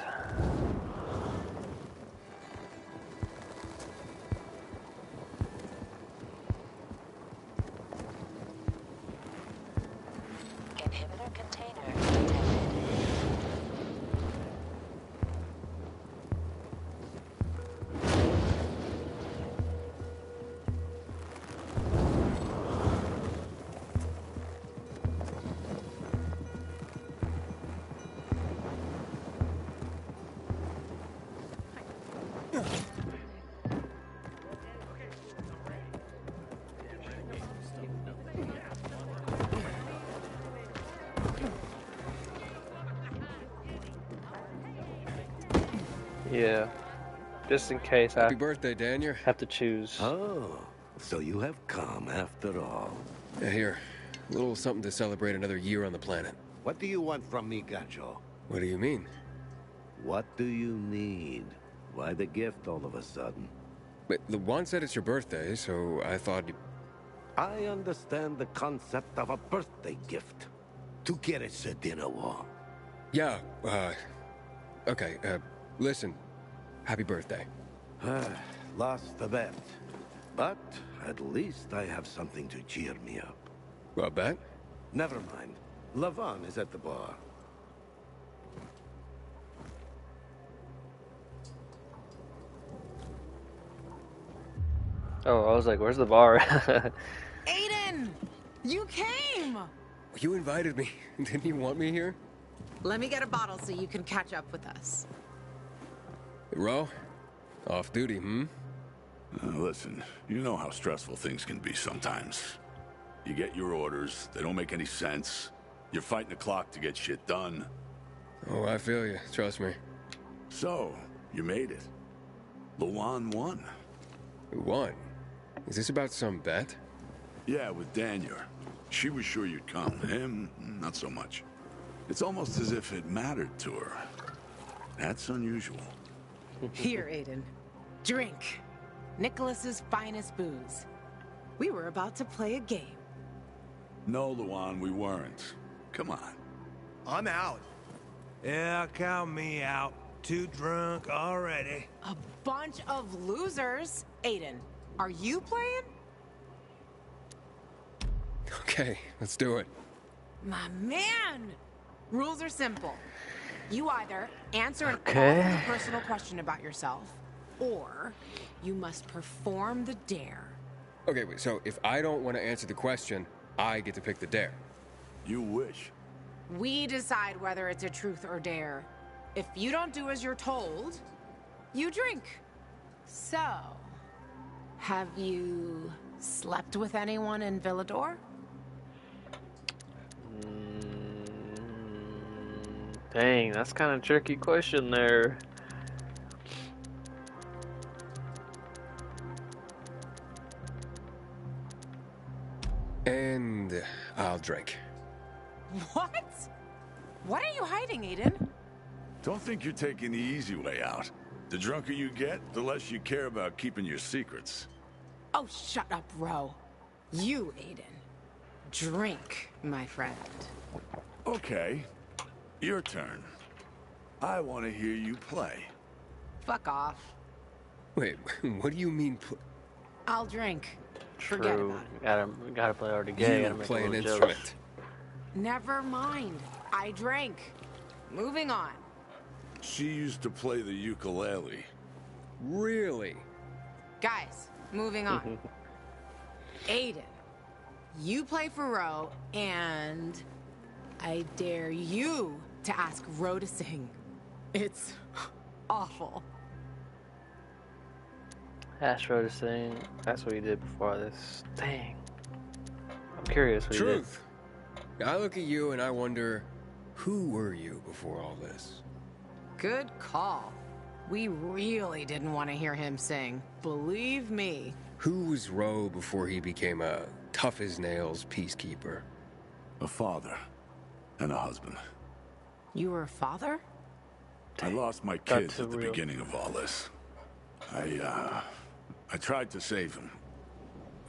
Inhibitor container detected. Yeah. Just in case Happy birthday, Daniel. Have to choose. Oh, so you have come after all. Yeah, here. A little something to celebrate another year on the planet. What do you want from me, Gacho? What do you mean? What do you need? Why the gift all of a sudden? But Luan said it's your birthday, so I thought... I understand the concept of a birthday gift. Tu quieres a dinner war? Yeah, okay, listen. Happy birthday. Lost the bet. But at least I have something to cheer me up. A bet? Never mind. Lavon is at the bar. Oh, I was like, where's the bar? Aiden! You came! You invited me. Didn't you want me here? Let me get a bottle so you can catch up with us. Ro? Off duty, hmm? Listen, you know how stressful things can be sometimes. You get your orders, they don't make any sense. You're fighting the clock to get shit done. Oh, I feel you. Trust me. So, you made it. Luan won. Who won? Is this about some bet? Yeah, with Daniel. She was sure you'd come. Him, not so much. It's almost as if it mattered to her. That's unusual. Here, Aiden. Drink. Nicholas's finest booze. We were about to play a game. No, Luan, we weren't. Come on. I'm out. Yeah, count me out. Too drunk already. A bunch of losers. Aiden, are you playing? Okay, let's do it. My man! Rules are simple. You either answer an Okay. awfully personal question about yourself, or you must perform the dare. Okay, wait, so if I don't want to answer the question, I get to pick the dare. You wish. We decide whether it's a truth or dare. If you don't do as you're told, you drink. So, have you slept with anyone in Villador? Dang, that's kind of tricky question there. And I'll drink. What? What are you hiding, Aiden? Don't think you're taking the easy way out. The drunker you get, the less you care about keeping your secrets. Oh, shut up, Ro. You, Aiden. Drink, my friend. Okay, your turn. I want to hear you play. Fuck off. Wait, what do you mean? I'll drink. Forget about it. Gotta play already gay. You Gotta make play a an little instrument. jokes. Never mind. I drank. Moving on. She used to play the ukulele. Really? Guys, moving on. Aiden, you play for Ro, and I dare you to ask Ro to sing. It's awful. Astro to sing. That's what he did before this. Dang. I'm curious what Truth. I look at you and I wonder, who were you before all this? Good call. We really didn't want to hear him sing. Believe me. Who was Ro before he became a tough-as-nails peacekeeper? A father and a husband. You were a father? I lost my kids at the beginning of all this. I tried to save him.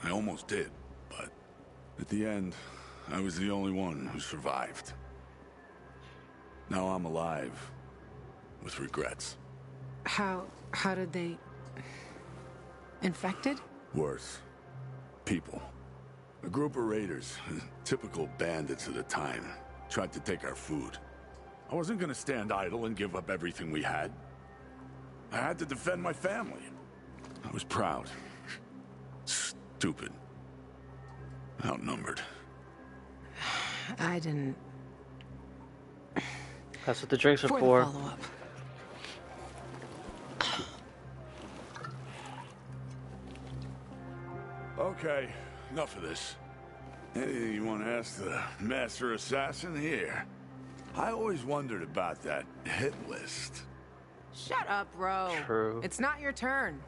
I almost did, but at the end, I was the only one who survived. Now I'm alive, with regrets. How did they... Infected? Worse. People. A group of raiders, typical bandits of the time, tried to take our food. I wasn't gonna stand idle and give up everything we had. I had to defend my family. I was proud. Stupid. Outnumbered. I didn't... That's what the drinks are For for. the follow-up. Okay, enough of this. Anything you want to ask the Master Assassin here? I always wondered about that hit list. Shut up, Ro. True. It's not your turn.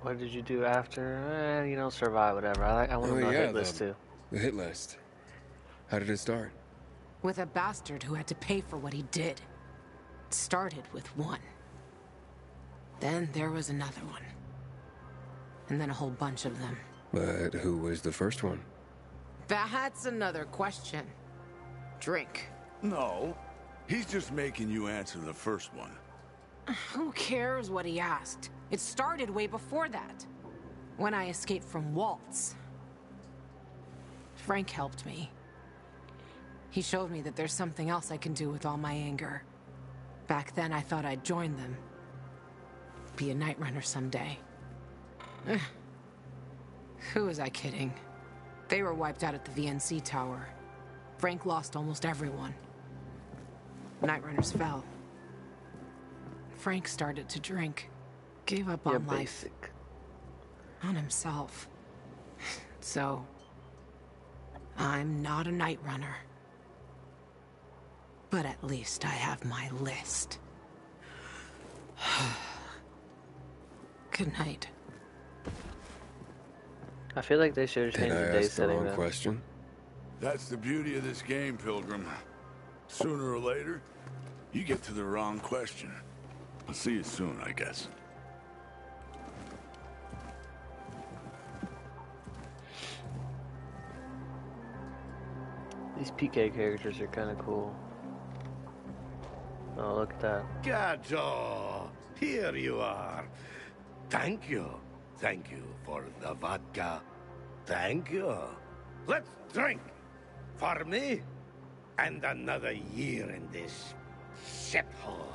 What did you do after? You know, survive, whatever. I want to know hit list too. The hit list. How did it start? With a bastard who had to pay for what he did. It started with one. Then there was another one. And then a whole bunch of them. But who was the first one? That's another question. Drink. No, he's just making you answer the first one. Who cares what he asked? It started way before that. When I escaped from Waltz. Frank helped me. He showed me that there's something else I can do with all my anger. Back then I thought I'd join them. Be a night runner someday. Who was I kidding? They were wiped out at the VNC tower. Frank lost almost everyone. Night runners fell. Frank started to drink. Gave up on life. On himself. So, I'm not a night runner. But at least I have my list. Good night. I feel like they should have changed the day setting. Wrong question. That's the beauty of this game, Pilgrim. Sooner or later, you get to the wrong question. I'll see you soon, I guess. These PK characters are kind of cool. Oh, look at that. Gajo, here you are. Thank you. Thank you for the vodka. Thank you. Let's drink. For me, and another year in this shithole.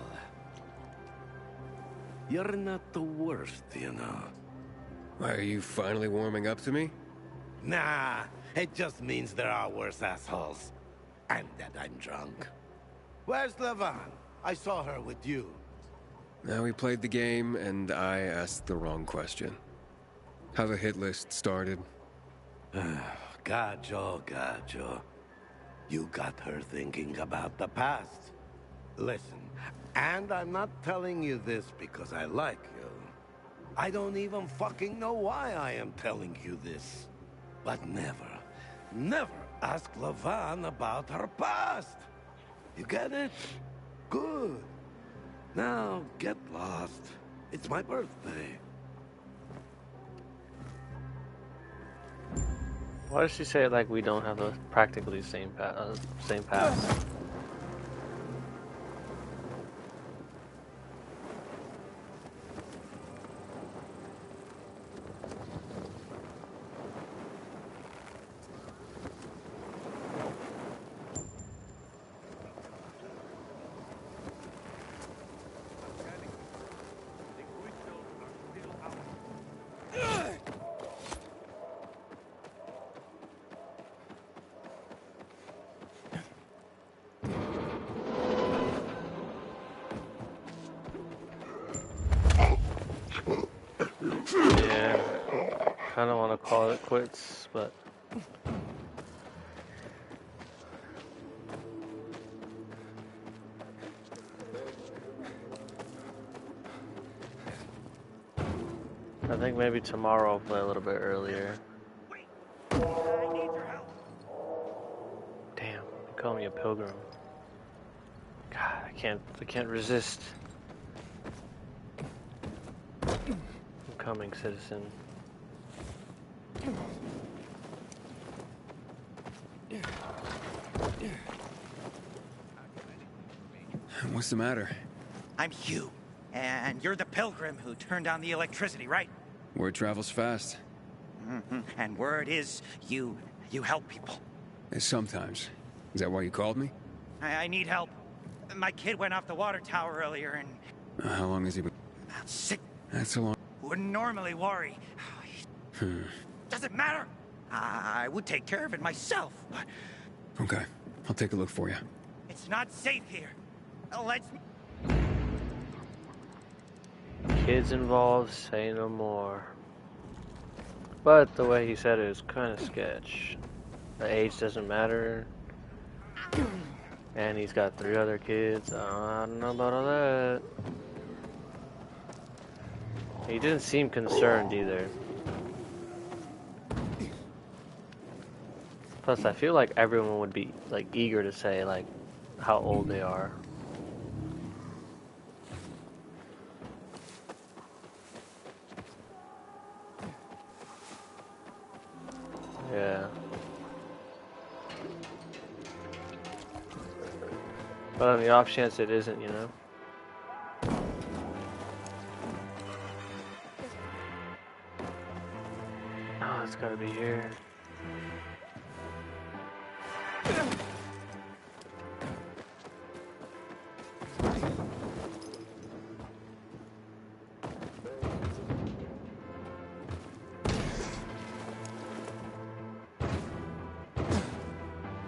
You're not the worst, you know. Are you finally warming up to me? Nah, It just means there are worse assholes. And that I'm drunk. Where's Levan? I saw her with you. Now we played the game, and I asked the wrong question. How the hit list started. Gajo. You got her thinking about the past. Listen, and I'm not telling you this because I like you. I don't even fucking know why I am telling you this. But never ask Levan about her past. You get it? Good. Now, get lost. It's my birthday. Why does she say it like we don't have the practically same path? Yeah, kind of want to call it quits, but I think maybe tomorrow I'll play a little bit earlier. Damn, you call me a pilgrim. God, I can't resist. Coming, citizen. What's the matter? I'm Hugh, and you're the pilgrim who turned on the electricity, right? Word travels fast. And word is you help people. Sometimes. Is that why you called me? I need help. My kid went off the water tower earlier and... How long has he been? About 6... That's a long... Wouldn't normally worry. Doesn't matter. I would take care of it myself, but... Okay, I'll take a look for you. It's not safe here. Let's... Kids involved, say no more. But the way he said it is kind of sketch. The age doesn't matter. And he's got 3 other kids. I don't know about all that. He didn't seem concerned either. Plus, I feel like everyone would be like eager to say like how old they are. Yeah. But on the off chance it isn't, you know. Oh, it's gotta be here.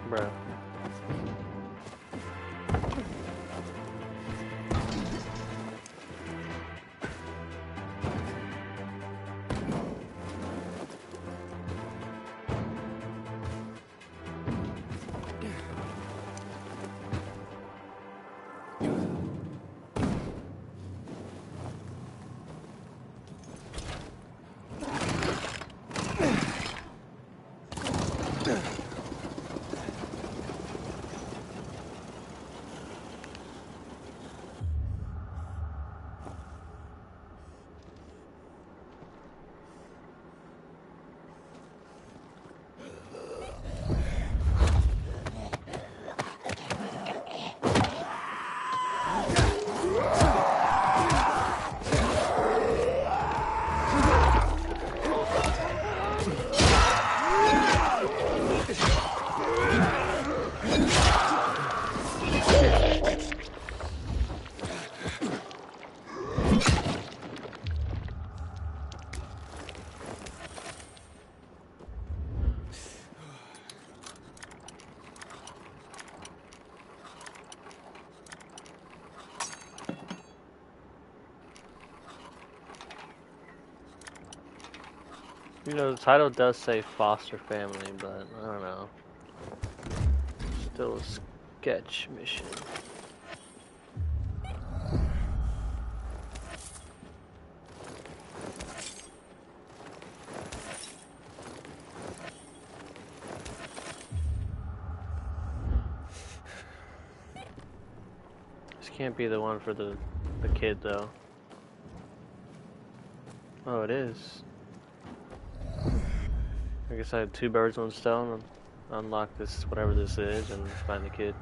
Bro. You know, the title does say foster family, but I don't know. Still a sketch mission. This can't be the one for the kid though. Oh, it is. I guess I had 2 birds, 1 stone, and unlock this, whatever this is, and find the kid.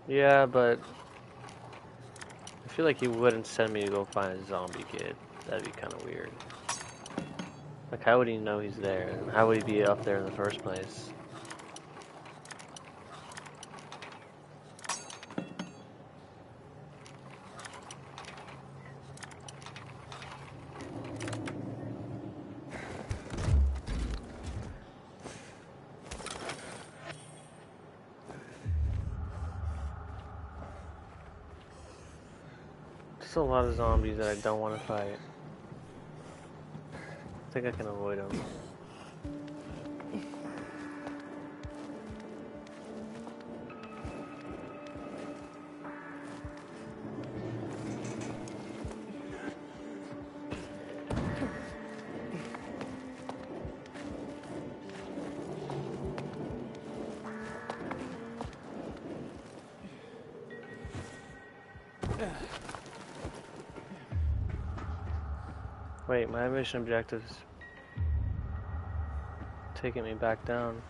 Yeah, but I feel like he wouldn't send me to go find a zombie kid. That'd be kind of weird. Like, how would he know he's there? And how would he be up there in the first place? There's a lot of zombies that I don't want to fight. I think I can avoid them. Wait, my mission objective's taking me back down.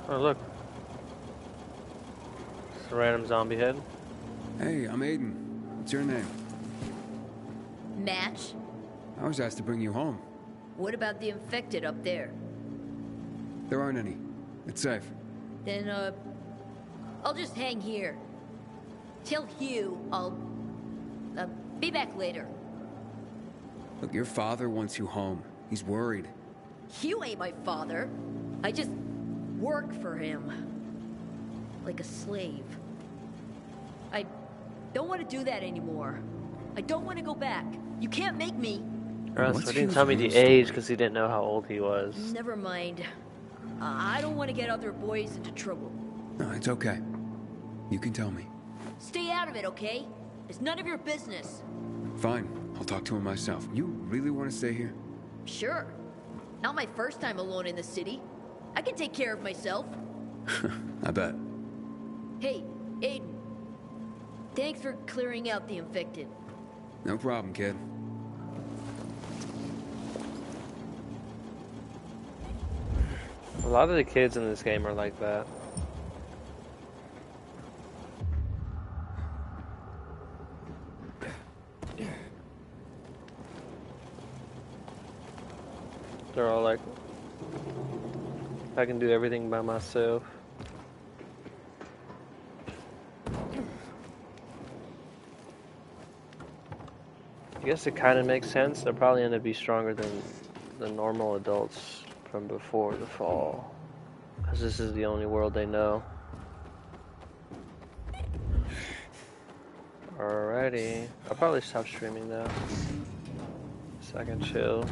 Oh look, it's a random zombie head. Hey, I'm Aiden. What's your name? Match? I was asked to bring you home. What about the infected up there? There aren't any. It's safe. Then, I'll just hang here. Tell Hugh I'll, be back later. Look, your father wants you home. He's worried. Hugh ain't my father. I just work for him. Like a slave. I don't want to do that anymore. I don't want to go back. You can't make me. So he didn't tell me the age because he didn't know how old he was. Never mind. I don't want to get other boys into trouble. No, it's okay. You can tell me. Stay out of it, okay? It's none of your business. Fine. I'll talk to him myself. You really want to stay here? Sure. Not my first time alone in the city. I can take care of myself. I bet. Hey, Aiden. Thanks for clearing out the infected. No problem, kid. A lot of the kids in this game are like that. They're all like, I can do everything by myself. I guess it kind of makes sense. They'll probably end up being stronger than the normal adults from before the fall, because this is the only world they know. Alrighty, I'll probably stop streaming though, so I can chill.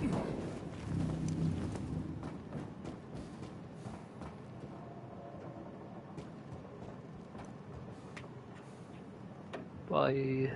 Bye.